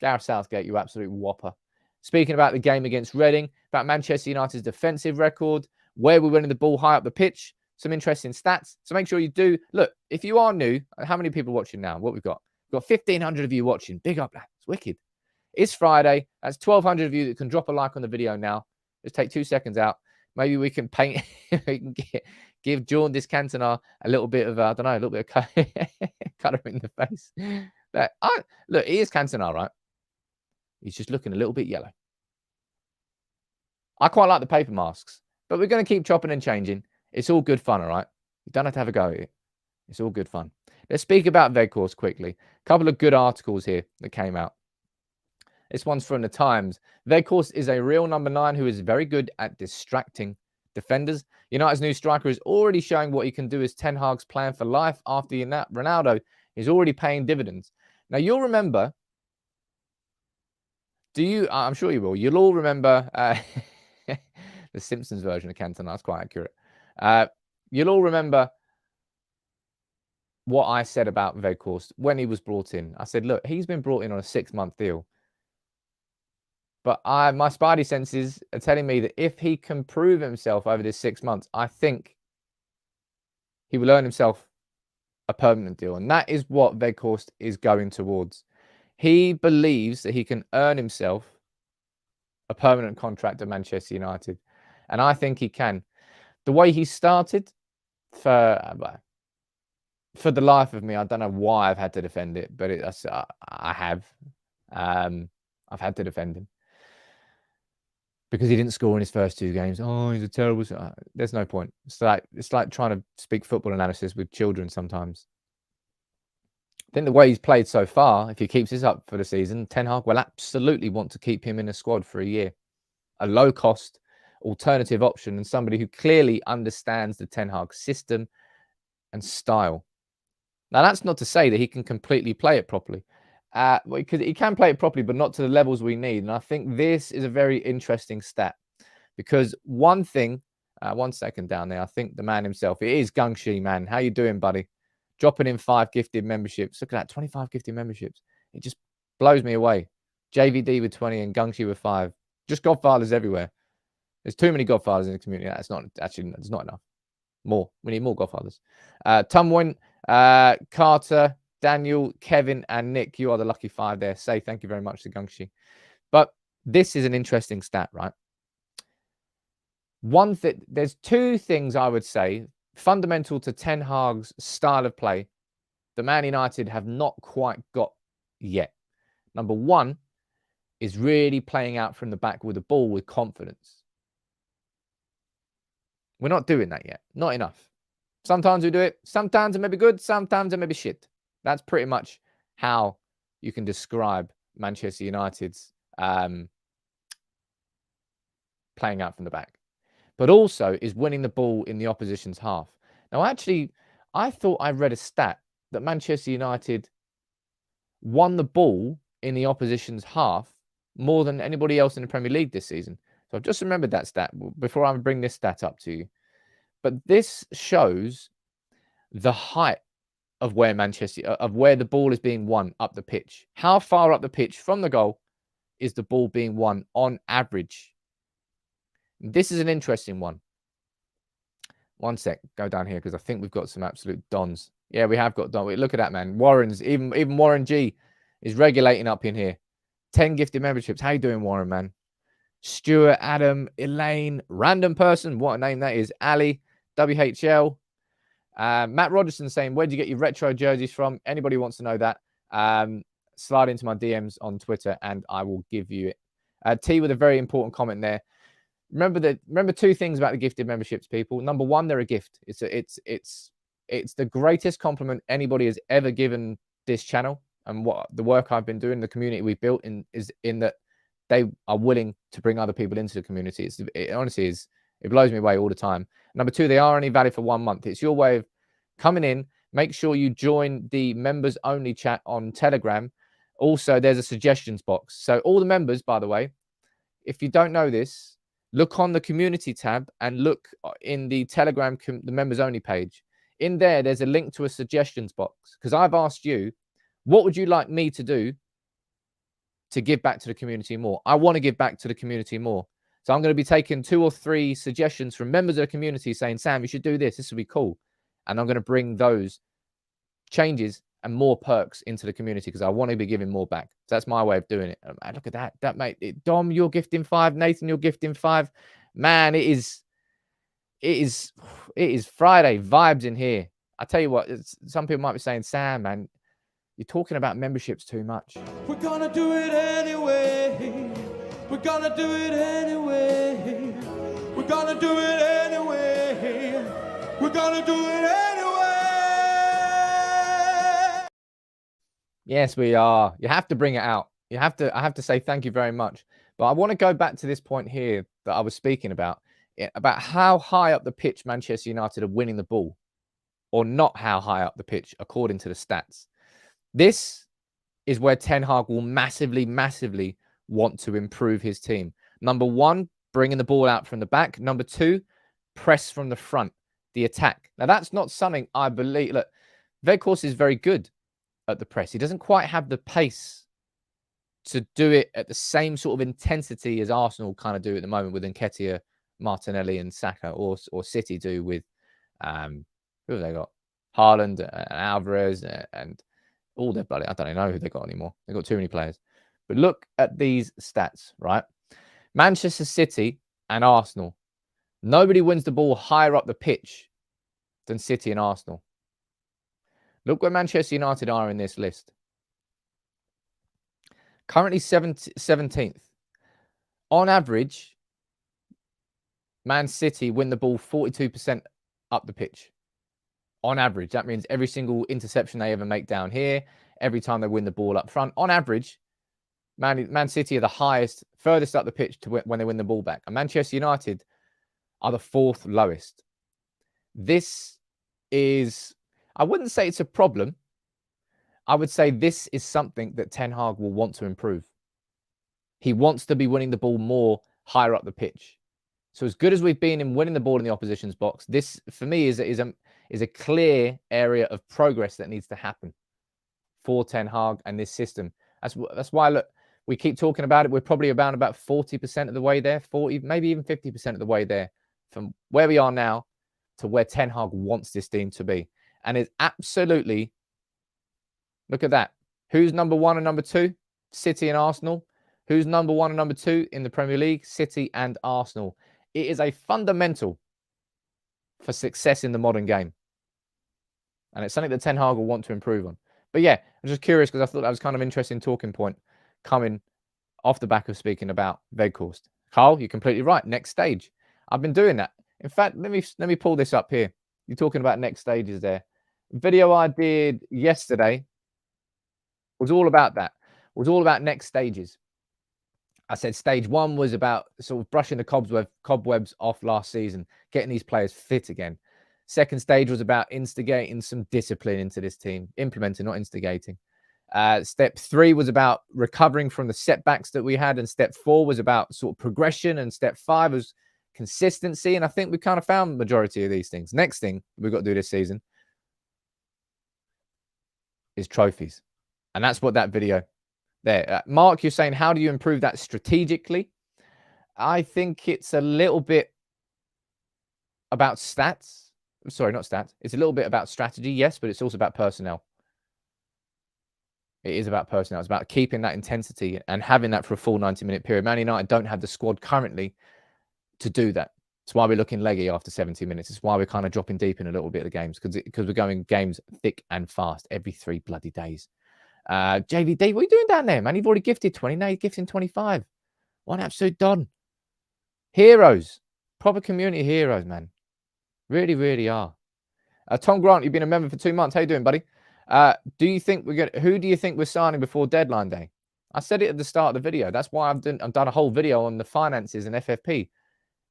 S3: Gareth Southgate, you absolute whopper. Speaking about the game against Reading, about Manchester United's defensive record, where we're winning the ball high up the pitch, some interesting stats. So make sure you do. Look, if you are new, how many people watching now? What we've got? We've got 1,500 of you watching. Big up, lads. It's wicked. It's Friday. That's 1,200 of you that can drop a like on the video now. Just take 2 seconds out. Maybe we can paint, we can give Jaundice Cantona a little bit of, I don't know, a little bit of colour in the face. Look, he is Cantona, right? He's just looking a little bit yellow. I quite like the paper masks, but we're going to keep chopping and changing. It's all good fun, all right? You don't have to have a go at it. It's all good fun. Let's speak about Weghorst quickly. A couple of good articles here that came out. This one's from the Times. Weghorst is a real number 9 who is very good at distracting defenders. United's new striker is already showing what he can do as Ten Hag's plan for life after Ronaldo is already paying dividends. Now, you'll remember, I'm sure you will, you'll all remember the Simpsons version of Cantona. That's quite accurate. You'll all remember what I said about Weghorst when he was brought in. I said, look, he's been brought in on a 6-month deal. But my spidey senses are telling me that if he can prove himself over this 6 months, I think he will earn himself a permanent deal. And that is what Weghorst is going towards. He believes that he can earn himself a permanent contract at Manchester United. And I think he can. The way he started, for the life of me, I don't know why I've had to defend it, but I have. I've had to defend him. Because he didn't score in his first 2 games. Oh, he's a terrible... There's no point. It's like trying to speak football analysis with children sometimes. I think the way he's played so far, if he keeps this up for the season, Ten Hag will absolutely want to keep him in the squad for a year. A low-cost alternative option and somebody who clearly understands the Ten Hag system and style. Now, that's not to say that he can completely play it properly. Because he can play it properly, but not to the levels we need. And I think this is a very interesting stat. Because one thing, 1 second down there, I think the man himself, it is Gungshi, man. How you doing, buddy? Dropping in 5 gifted memberships. Look at that, 25 gifted memberships. It just blows me away. JVD with 20 and Gungshi with 5. Just Godfathers everywhere. There's too many Godfathers in the community. That's not, actually, it's not enough. More. We need more Godfathers. Tumwin, Carter, Daniel, Kevin, and Nick, you are the lucky 5 there. Say thank you very much to Gungshi. But this is an interesting stat, right? There's 2 things I would say fundamental to Ten Hag's style of play that Man United have not quite got yet. Number 1 is really playing out from the back with the ball with confidence. We're not doing that yet. Not enough. Sometimes we do it. Sometimes it may be good. Sometimes it may be shit. That's pretty much how you can describe Manchester United's playing out from the back. But also is winning the ball in the opposition's half. Now, actually, I thought I read a stat that Manchester United won the ball in the opposition's half more than anybody else in the Premier League this season. So I've just remembered that stat before I bring this stat up to you. But this shows the height of where the ball is being won up the pitch. How far up the pitch from the goal is the ball being won on average? This is an interesting one. One sec, go down here because I think we've got some absolute dons. Yeah, we have got dons. Look at that, man. Warren's even Warren G is regulating up in here. 10 gifted memberships. How you doing, Warren, man? Stuart, Adam, Elaine, random person. What a name that is. Ali, WHL. Matt Rogerson saying, where'd you get your retro jerseys from? Anybody wants to know that, slide into my DMs on Twitter and I will give you it. T with a very important comment there. Remember two things about the gifted memberships, people. Number one, they're a gift. It's the greatest compliment anybody has ever given this channel and what the work I've been doing, the community we've built is in that they are willing to bring other people into the community. It honestly is. It blows me away all the time. Number two, they are only valid for 1 month. It's your way of coming in. Make sure you join the members only chat on Telegram. Also, there's a suggestions box. So all the members, by the way, if you don't know this, look on the community tab and look in the Telegram, the members only page. In there, there's a link to a suggestions box because I've asked you, what would you like me to do to give back to the community more? I want to give back to the community more. So I'm going to be taking 2 or 3 suggestions from members of the community saying, Sam, you should do this. This would be cool. And I'm going to bring those changes and more perks into the community because I want to be giving more back. So that's my way of doing it. Look at that. That mate, Dom, you're gifting 5. Nathan, you're gifting 5. Man, it is Friday vibes in here. I tell you what, some people might be saying, Sam, man, you're talking about memberships too much.
S4: We're gonna do it anyway. We're gonna do it anyway. We're gonna do it anyway. We're gonna do it anyway.
S3: Yes, we are. You have to bring it out. I have to say thank you very much. But I want to go back to this point here that I was speaking about how high up the pitch Manchester United are winning the ball, or not how high up the pitch according to the stats. This is where Ten Hag will massively, massively want to improve his team. Number one, bringing the ball out from the back. Number two, press from the front, the attack. Now, that's not something I believe. Look, Weghorst is very good at the press. He doesn't quite have the pace to do it at the same sort of intensity as Arsenal kind of do at the moment with Nketiah, Martinelli and Saka, or City do with, who have they got? Haaland and Alvarez and all their bloody, I don't even know who they got anymore. They've got too many players. But look at these stats, right? Manchester City and Arsenal. Nobody wins the ball higher up the pitch than City and Arsenal. Look where Manchester United are in this list. Currently 17th. On average, Man City win the ball 42% up the pitch. On average, that means every single interception they ever make down here, every time they win the ball up front. On average, Man City are the highest, furthest up the pitch to when they win the ball back. And Manchester United are the 4th lowest. This is, I wouldn't say it's a problem. I would say this is something that Ten Hag will want to improve. He wants to be winning the ball more higher up the pitch. So as good as we've been in winning the ball in the opposition's box, this, for me, is a clear area of progress that needs to happen for Ten Hag and this system. That's why, look, we keep talking about it. We're probably about 40% of the way there, 40, maybe even 50% of the way there from where we are now to where Ten Hag wants this team to be. And it's absolutely, look at that. Who's number 1 and number 2? City and Arsenal. Who's number 1 and number 2 in the Premier League? City and Arsenal. It is a fundamental for success in the modern game. And it's something that Ten Hag will want to improve on. But yeah, I'm just curious because I thought that was kind of an interesting talking point coming off the back of speaking about Weghorst. Carl, you're completely right. Next stage. I've been doing that. In fact, let me pull this up here. You're talking about next stages there. Video I did yesterday was all about that. Was all about next stages. I said stage 1 was about sort of brushing the cobwebs off last season, getting these players fit again. Second stage was about instigating some discipline into this team, implementing, not instigating. Step 3 was about recovering from the setbacks that we had, and step 4 was about sort of progression, and step 5 was consistency. And I think we kind of found the majority of these things. Next thing we've got to do this season is trophies, and that's what that video there. Mark, you're saying, how do you improve that strategically? I think it's a little bit about stats. Sorry, not stats. It's a little bit about strategy, yes, but it's also about personnel. It is about personnel. It's about keeping that intensity and having that for a full 90-minute period. Man United don't have the squad currently to do that. It's why we're looking leggy after 70 minutes. It's why we're kind of dropping deep in a little bit of the games, because we're going games thick and fast every 3 bloody days. JVD, what are you doing down there, man? You've already gifted 20. Now you're gifting 25. What an absolute don. Heroes. Proper community heroes, man. Really, really are. Tom Grant, you've been a member for 2 months. How you doing, buddy? Do you think who do you think we're signing before deadline day? I said it at the start of the video. That's why I've done a whole video on the finances and FFP.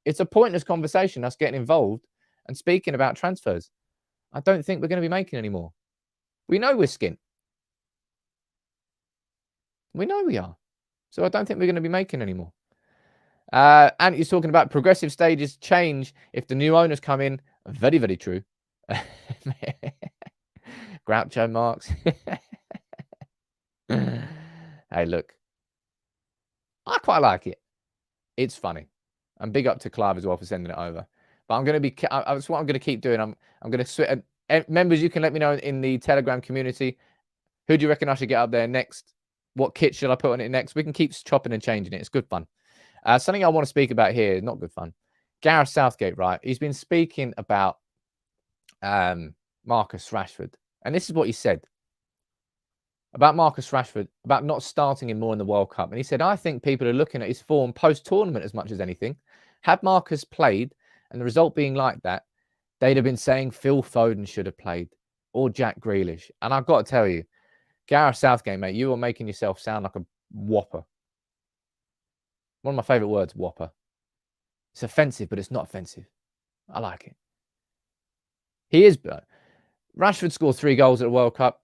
S3: It's a pointless conversation, us getting involved and speaking about transfers. I don't think we're going to be making any more. We know we're skint. We know we are. So I don't think we're going to be making any more. And he's talking about progressive stages change if the new owners come in. Very, very true. Groucho Marx. Hey, look. I quite like it. It's funny. And big up to Clive as well for sending it over. But I'm going to be... That's what I'm going to keep doing. I'm going to... Members, you can let me know in the Telegram community. Who do you reckon I should get up there next? What kit should I put on it next? We can keep chopping and changing it. It's good fun. Something I want to speak about here is not good fun. Gareth Southgate, right? He's been speaking about Marcus Rashford. And this is what he said about Marcus Rashford, about not starting him more in the World Cup. And he said, I think people are looking at his form post-tournament as much as anything. Had Marcus played and the result being like that, they'd have been saying Phil Foden should have played or Jack Grealish. And I've got to tell you, Gareth Southgate, mate, you are making yourself sound like a whopper. One of my favourite words, whopper. It's offensive, but it's not offensive. I like it. He is, but Rashford scored 3 goals at the World Cup.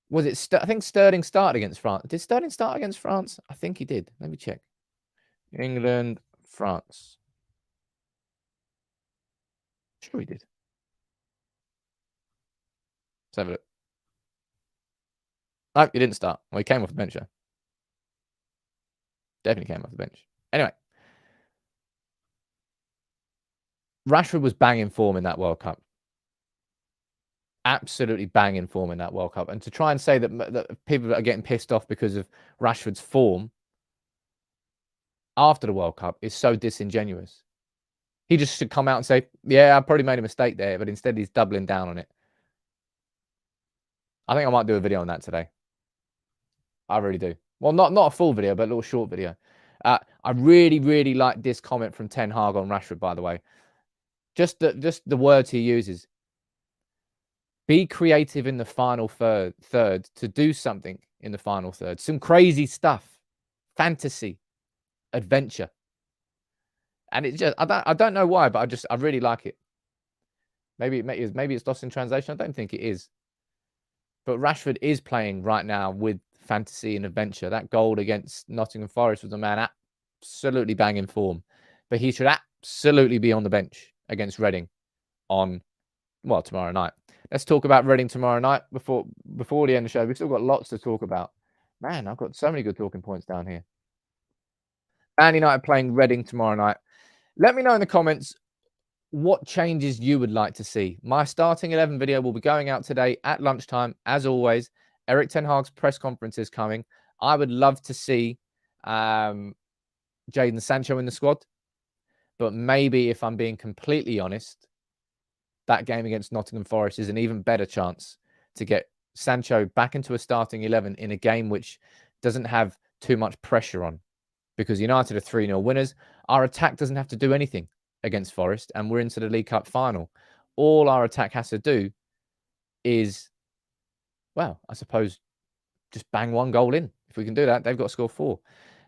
S3: Was it? I think Sterling started against France. Did Sterling start against France? I think he did. Let me check. England, France. Sure he did. Let's have a look. No, he didn't start. Well, he came off the bench, though. Definitely came off the bench. Anyway. Rashford was banging form in that World Cup. Absolutely banging form in that World Cup. And to try and say that people are getting pissed off because of Rashford's form after the World Cup is so disingenuous. He just should come out and say, yeah, I probably made a mistake there, but instead he's doubling down on it. I think I might do a video on that today. I really do. Well, not a full video, but a little short video. I really, really like this comment from Ten Hag on Rashford, by the way. Just the words he uses. Be creative in the final third to do something in the final third. Some crazy stuff. Fantasy. Adventure. And it just, I don't know why, but I really like it. Maybe it's lost in translation. I don't think it is. But Rashford is playing right now with fantasy and adventure. That goal against Nottingham Forest was a man absolutely banging form. But he should absolutely be on the bench against Reading on, well, tomorrow night. Let's talk about Reading tomorrow night before the end of the show. We've still got lots to talk about. Man, I've got so many good talking points down here. Man United playing Reading tomorrow night. Let me know in the comments what changes you would like to see. My starting 11 video will be going out today at lunchtime. As always, Erik Ten Hag's press conference is coming. I would love to see Jadon Sancho in the squad. But maybe, if I'm being completely honest, that game against Nottingham Forest is an even better chance to get Sancho back into a starting 11 in a game which doesn't have too much pressure on. Because United are 3-0 winners. Our attack doesn't have to do anything against Forest, and we're into the League Cup final. all our attack has to do is, well, I suppose, just bang one goal in. If we can do that, they've got to score 4.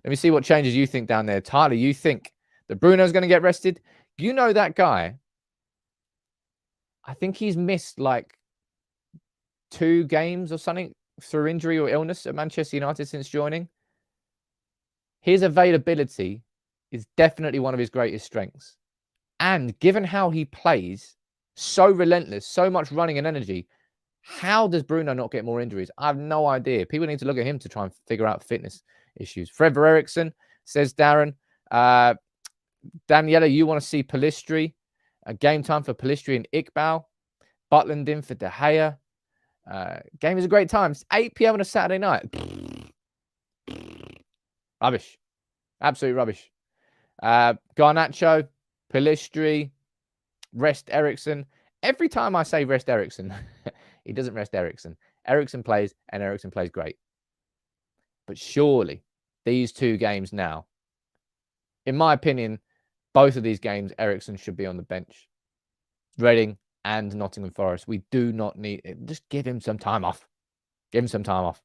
S3: Let me see what changes you think down there. Tyler, you think that Bruno's going to get rested? You know that guy, I think he's missed like 2 games or something through injury or illness at Manchester United since joining. His availability is definitely one of his greatest strengths. And given how he plays, so relentless, so much running and energy, how does Bruno not get more injuries? I have no idea. People need to look at him to try and figure out fitness issues. Frederick Eriksson, says Darren. Daniela, you want to see Pellistri. Game time for Pellistri and Iqbal. Butland in for De Gea. Game is a great time. It's 8 p.m. on a Saturday night. Rubbish. Absolute rubbish. Garnacho, Pellistri, rest Eriksson. Every time I say rest Eriksson, he doesn't rest Eriksson. Eriksson plays, and Eriksson plays great. But surely, these 2 games now, in my opinion, both of these games, Eriksson should be on the bench. Reading and Nottingham Forest. We do not need it. Just give him some time off. Give him some time off.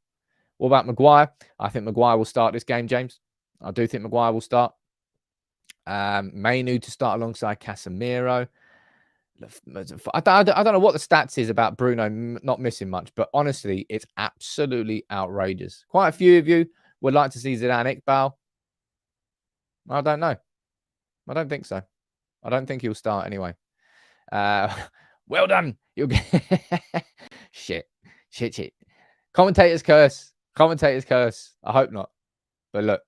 S3: What about Maguire? I think Maguire will start this game, James. I do think Maguire will start. Mainu to start alongside Casemiro. I don't know what the stats is about Bruno not missing much, but honestly, it's absolutely outrageous. Quite a few of you would like to see Zidane Iqbal. I don't know. I don't think so. I don't think he'll start anyway. Well done. You'll get shit. Commentators curse. I hope not. But look,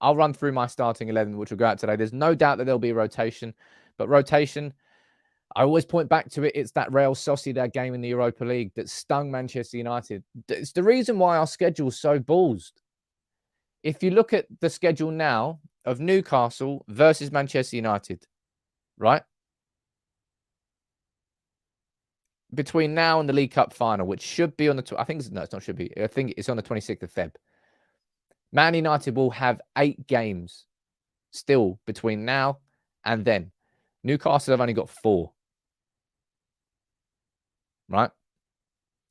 S3: I'll run through my starting 11, which will go out today. There's no doubt that there'll be a rotation, but rotation, I always point back to it. It's that Real Sociedad game in the Europa League that stung Manchester United. It's the reason why our schedule's so ballsed. If you look at the schedule now of Newcastle versus Manchester United, right? Between now and the League Cup final, which should be on the... I think it's not should be. I think it's on the 26th of Feb. Man United will have 8 games still between now and then. Newcastle have only got 4. Right?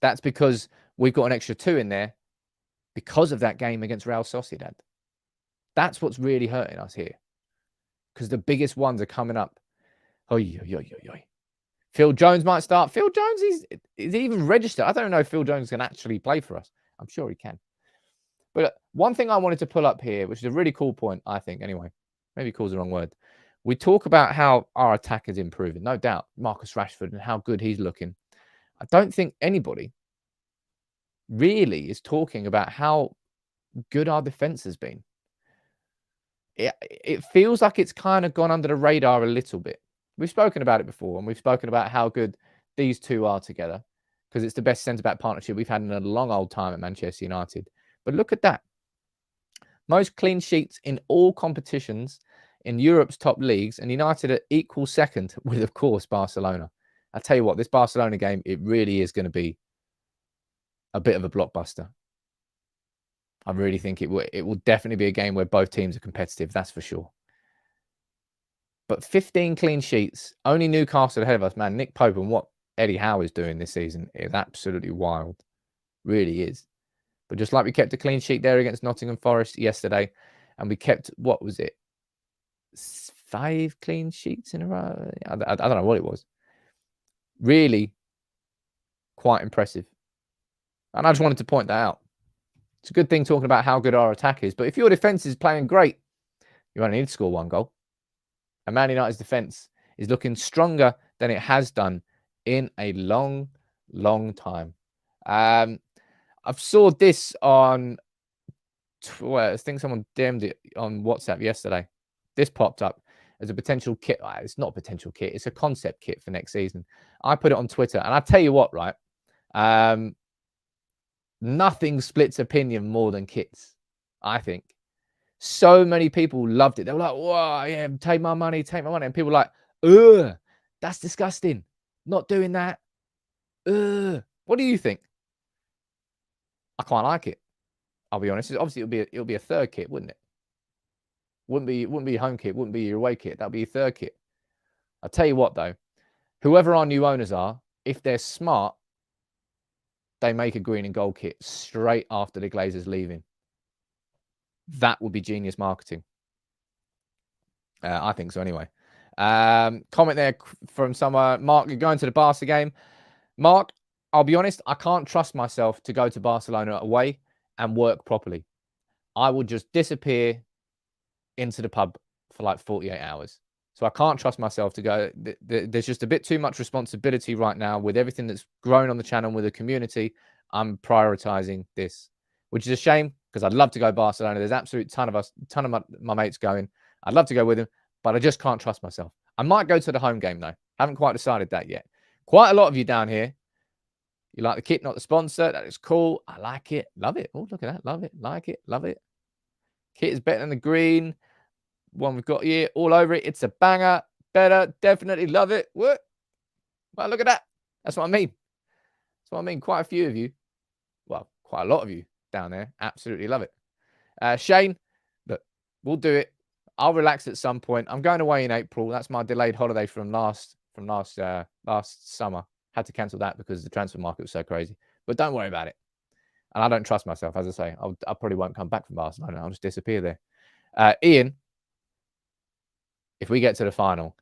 S3: That's because we've got an extra 2 in there because of that game against Real Sociedad. That's what's really hurting us here. Because the biggest ones are coming up. Phil Jones might start. Phil Jones is even registered. I don't know if Phil Jones can actually play for us. I'm sure he can. But one thing I wanted to pull up here, which is a really cool point, I think, anyway. Maybe cool is the wrong word. We talk about how our attack is improving. No doubt. Marcus Rashford and how good he's looking. I don't think anybody really is talking about how good our defense has been. It feels like it's kind of gone under the radar a little bit. We've spoken about it before, and we've spoken about how good these 2 are together because it's the best centre-back partnership we've had in a long old time at Manchester United. But look at that. Most clean sheets in all competitions in Europe's top leagues, and United are equal second with, of course, Barcelona. I tell you what, this Barcelona game, it really is going to be a bit of a blockbuster. I really think it will definitely be a game where both teams are competitive, that's for sure. But 15 clean sheets, only Newcastle ahead of us, man. Nick Pope and what Eddie Howe is doing this season is absolutely wild. Really is. But just like we kept a clean sheet there against Nottingham Forest yesterday, and we kept, what was it? 5 clean sheets in a row? I don't know what it was. Really quite impressive. And I just wanted to point that out. It's a good thing talking about how good our attack is. But if your defence is playing great, you only need to score 1 goal. And Man United's defence is looking stronger than it has done in a long, long time. I've saw this on, well, I think someone DM'd it on WhatsApp yesterday. This popped up as a potential kit. It's not a potential kit. It's a concept kit for next season. I put it on Twitter. And I tell you what, right? Nothing splits opinion more than kits, I think. So many people loved it. They were like, whoa, yeah, take my money, take my money. And people were like, ugh, that's disgusting. Not doing that. Ugh. What do you think? I quite like it. I'll be honest. Obviously, it'll be a third kit, wouldn't it? Wouldn't be your home kit, wouldn't be your away kit. That'll be your third kit. I'll tell you what, though. whoever our new owners are, if they're smart, they make a green and gold kit straight after the Glazers leaving. That would be genius marketing. I think so anyway. Comment there from someone. Mark, you're going to the Barca game. Mark, I'll be honest, I can't trust myself to go to Barcelona away and work properly. I would just disappear into the pub for like 48 hours. So I can't trust myself to go. There's just a bit too much responsibility right now with everything that's grown on the channel with the community. I'm prioritizing this, which is a shame because I'd love to go Barcelona. There's absolute ton of my mates going. I'd love to go with them, but I just can't trust myself. I might go to the home game though. Haven't quite decided that yet. Quite a lot of you down here. You like the kit, not the sponsor. That is cool. I like it. Love it. Oh, look at that. Love it. Like it. Love it. Kit is better than the green one we've got here. All over it. It's a banger. Better. Definitely love it. What? Well, look at that. That's what I mean. That's what I mean. Quite a few of you. Well, quite a lot of you down there. Absolutely love it. Shane, look, we'll do it. I'll relax at some point. I'm going away in April. That's my delayed holiday from last summer. Had to cancel that because the transfer market was so crazy. But don't worry about it. And I don't trust myself, as I say. I probably won't come back from Barcelona. I'll just disappear there. Ian, if we get to the final,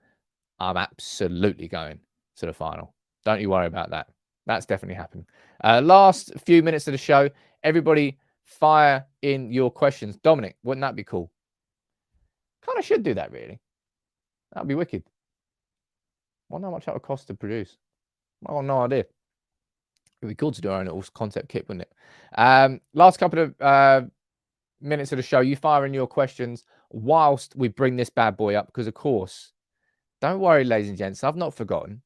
S3: I'm absolutely going to the final. Don't you worry about that. That's definitely happening. Last few minutes of the show, everybody fire in your questions. Dominic, wouldn't that be cool? Kind of should do that, really. That would be wicked. I wonder how much that would cost to produce. I got no idea. It'd be cool to do our own little concept kit, wouldn't it? Last couple of minutes of the show, you fire in your questions whilst we bring this bad boy up, because, of course, don't worry, ladies and gents, I've not forgotten.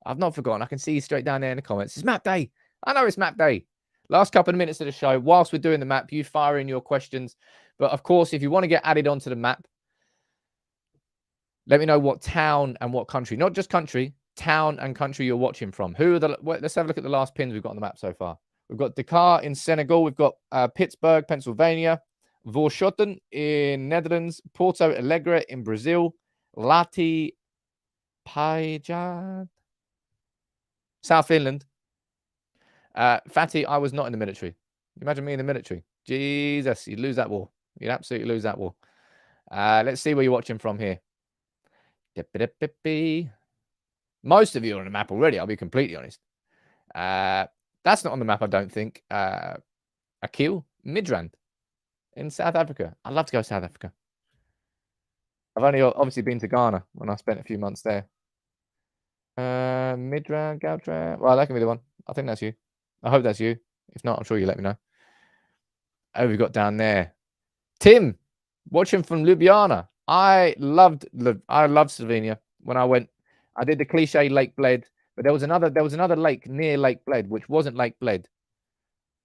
S3: I've not forgotten. I can see you straight down there in the comments. It's map day. I know it's map day. Last couple of minutes of the show, whilst we're doing the map, you fire in your questions. But, of course, if you want to get added onto the map, let me know what town and what country. Not just country, town and country you're watching from. Let's have a look at the last pins we've got on the map so far. We've got Dakar in Senegal. We've got Pittsburgh, Pennsylvania. Voorschoten in Netherlands. Porto Alegre in Brazil. Lati Pajad, South Finland. Fatty, I was not in the military. Imagine me in the military. Jesus, you'd lose that war. You'd absolutely lose that war. Let's see where you're watching from here. Most of you are on the map already, I'll be completely honest. That's not on the map, I don't think. Akil, Midrand in South Africa. I'd love to go to South Africa. I've only obviously been to Ghana when I spent a few months there. Midrand, Gautran. Well, that can be the one. I think that's you. I hope that's you. If not, I'm sure you'll let me know. Oh, we've got down there. Tim, watching from Ljubljana. I loved Slovenia when I went. I did the cliche Lake Bled, but there was another lake near Lake Bled, which wasn't Lake Bled,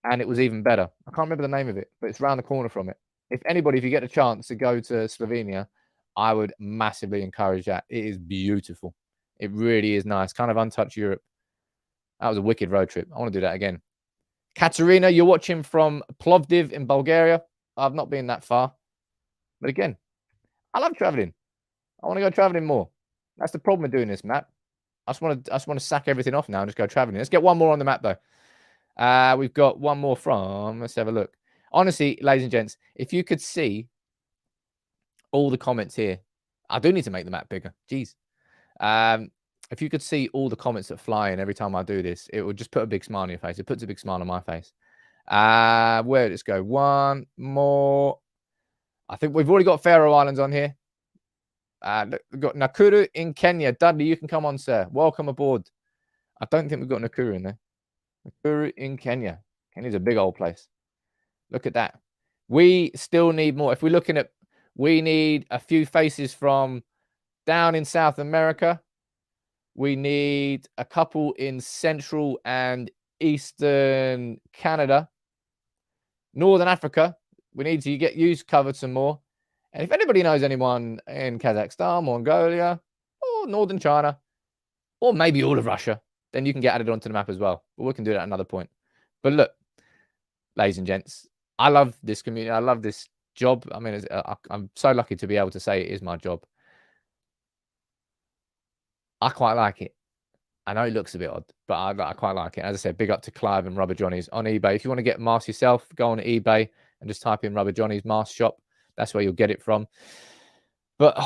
S3: and it was even better. I can't remember the name of it, but it's around the corner from it. If you get a chance to go to Slovenia, I would massively encourage that. It is beautiful. It really is nice. Kind of untouched Europe. That was a wicked road trip. I want to do that again. Katerina, you're watching from Plovdiv in Bulgaria. I've not been that far. But again, I love traveling. I want to go traveling more. That's the problem with doing this map. I just want to sack everything off now and just go traveling. Let's get one more on the map, though. We've got one more from... Let's have a look. Honestly, ladies and gents, if you could see all the comments here. I do need to make the map bigger. Jeez. If you could see all the comments that fly in every time I do this, it would just put a big smile on your face. It puts a big smile on my face. Where did it go? One more. I think we've already got Faroe Islands on here. We've got Nakuru in Kenya. Dudley, you can come on, sir. Welcome aboard. I don't think we've got Nakuru in there. Nakuru in Kenya. Kenya's a big old place. Look at that. We still need more. If we're looking at, we need a few faces from down in South America. We need a couple in Central and Eastern Canada. Northern Africa. We need to get you covered some more. And if anybody knows anyone in Kazakhstan, Mongolia, or Northern China, or maybe all of Russia, then you can get added onto the map as well. But we can do that at another point. But look, ladies and gents, I love this community. I love this job. I mean, I'm so lucky to be able to say it is my job. I quite like it. I know it looks a bit odd, but I quite like it. As I said, big up to Clive and Rubber Johnny's on eBay. If you want to get a mask yourself, go on eBay and just type in Rubber Johnny's mask shop. That's where you'll get it from. But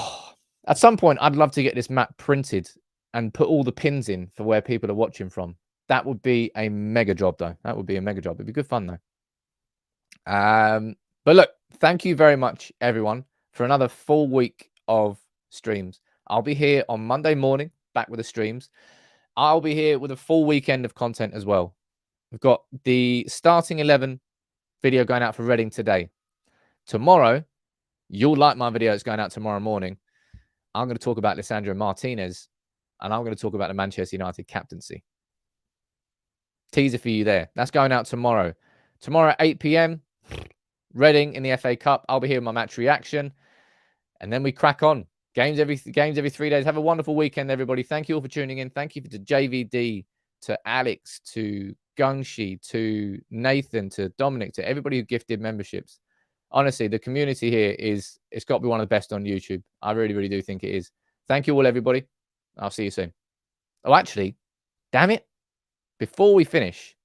S3: at some point, I'd love to get this map printed and put all the pins in for where people are watching from. That would be a mega job, though. That would be a mega job. It'd be good fun, though. But look, thank you very much, everyone, for another full week of streams. I'll be here on Monday morning, back with the streams. I'll be here with a full weekend of content as well. We've got the starting 11 video going out for Reading today. Tomorrow, you'll like my video. It's going out tomorrow morning. I'm going to talk about Lisandro Martinez, and I'm going to talk about the Manchester United captaincy. Teaser for you there. That's going out tomorrow. Tomorrow at 8 p.m, Reading in the FA Cup. I'll be here with my match reaction, and then we crack on. Games every 3 days. Have a wonderful weekend, everybody. Thank you all for tuning in. Thank you to JVD, to Alex, to Gungshi, to Nathan, to Dominic, to everybody who gifted memberships. Honestly, the community here it's got to be one of the best on YouTube. I really, really do think it is. Thank you all, everybody. I'll see you soon. Oh, actually, damn it. Before we finish,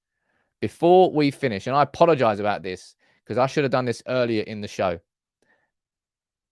S3: and I apologize about this because I should have done this earlier in the show,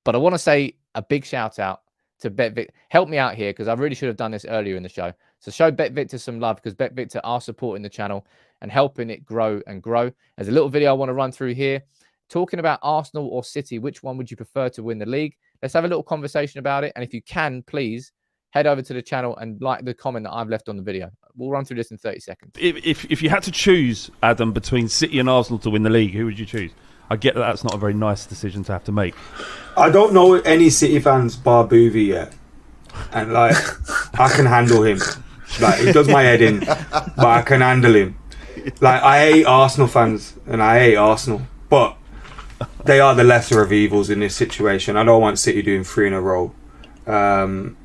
S3: but I want to say a big shout out to BetVictor. Help me out here because I really should have done this earlier in the show. So show BetVictor some love because BetVictor are supporting the channel and helping it grow and grow. There's a little video I want to run through here talking about Arsenal or City. Which one would you prefer to win the league? Let's have a little conversation about it. And if you can, please head over to the channel and like the comment that I've left on the video. We'll run through this in 30 seconds.
S5: If you had to choose, Adam, between City and Arsenal to win the league, who would you choose? I get that that's not a very nice decision to have to make.
S6: I don't know any City fans bar Boovy yet. And, like, I can handle him. Like, he does my head in, but I can handle him. Like, I hate Arsenal fans, and I hate Arsenal. But they are the lesser of evils in this situation. I don't want City doing 3 in a row. And,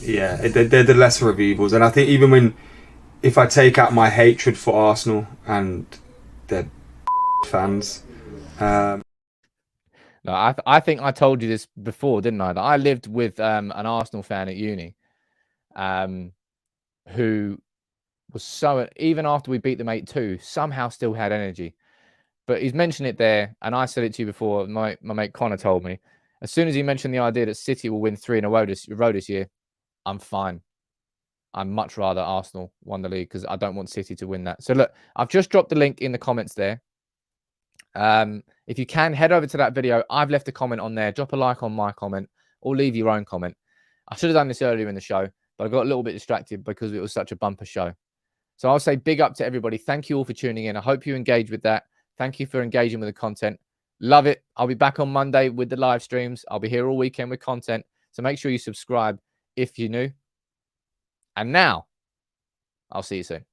S6: yeah, they're the lesser of evils. And I think if I take out my hatred for Arsenal and their fans...
S3: No, I think I told you this before, didn't I? That I lived with an Arsenal fan at uni who was so, even after we beat them 8-2, somehow still had energy. But he's mentioned it there, and I said it to you before. My mate Connor told me. As soon as he mentioned the idea that City will win 3 in a row this year, I'm fine. I'd much rather Arsenal won the league because I don't want City to win that. So look, I've just dropped the link in the comments there. If you can, head over to that video. I've left a comment on there. Drop a like on my comment or leave your own comment. I should have done this earlier in the show, but I got a little bit distracted because it was such a bumper show. So I'll say big up to everybody. Thank you all for tuning in. I hope you engage with that. Thank you for engaging with the content. Love it. I'll be back on Monday with the live streams. I'll be here all weekend with content. So make sure you subscribe if you're new. And now, I'll see you soon.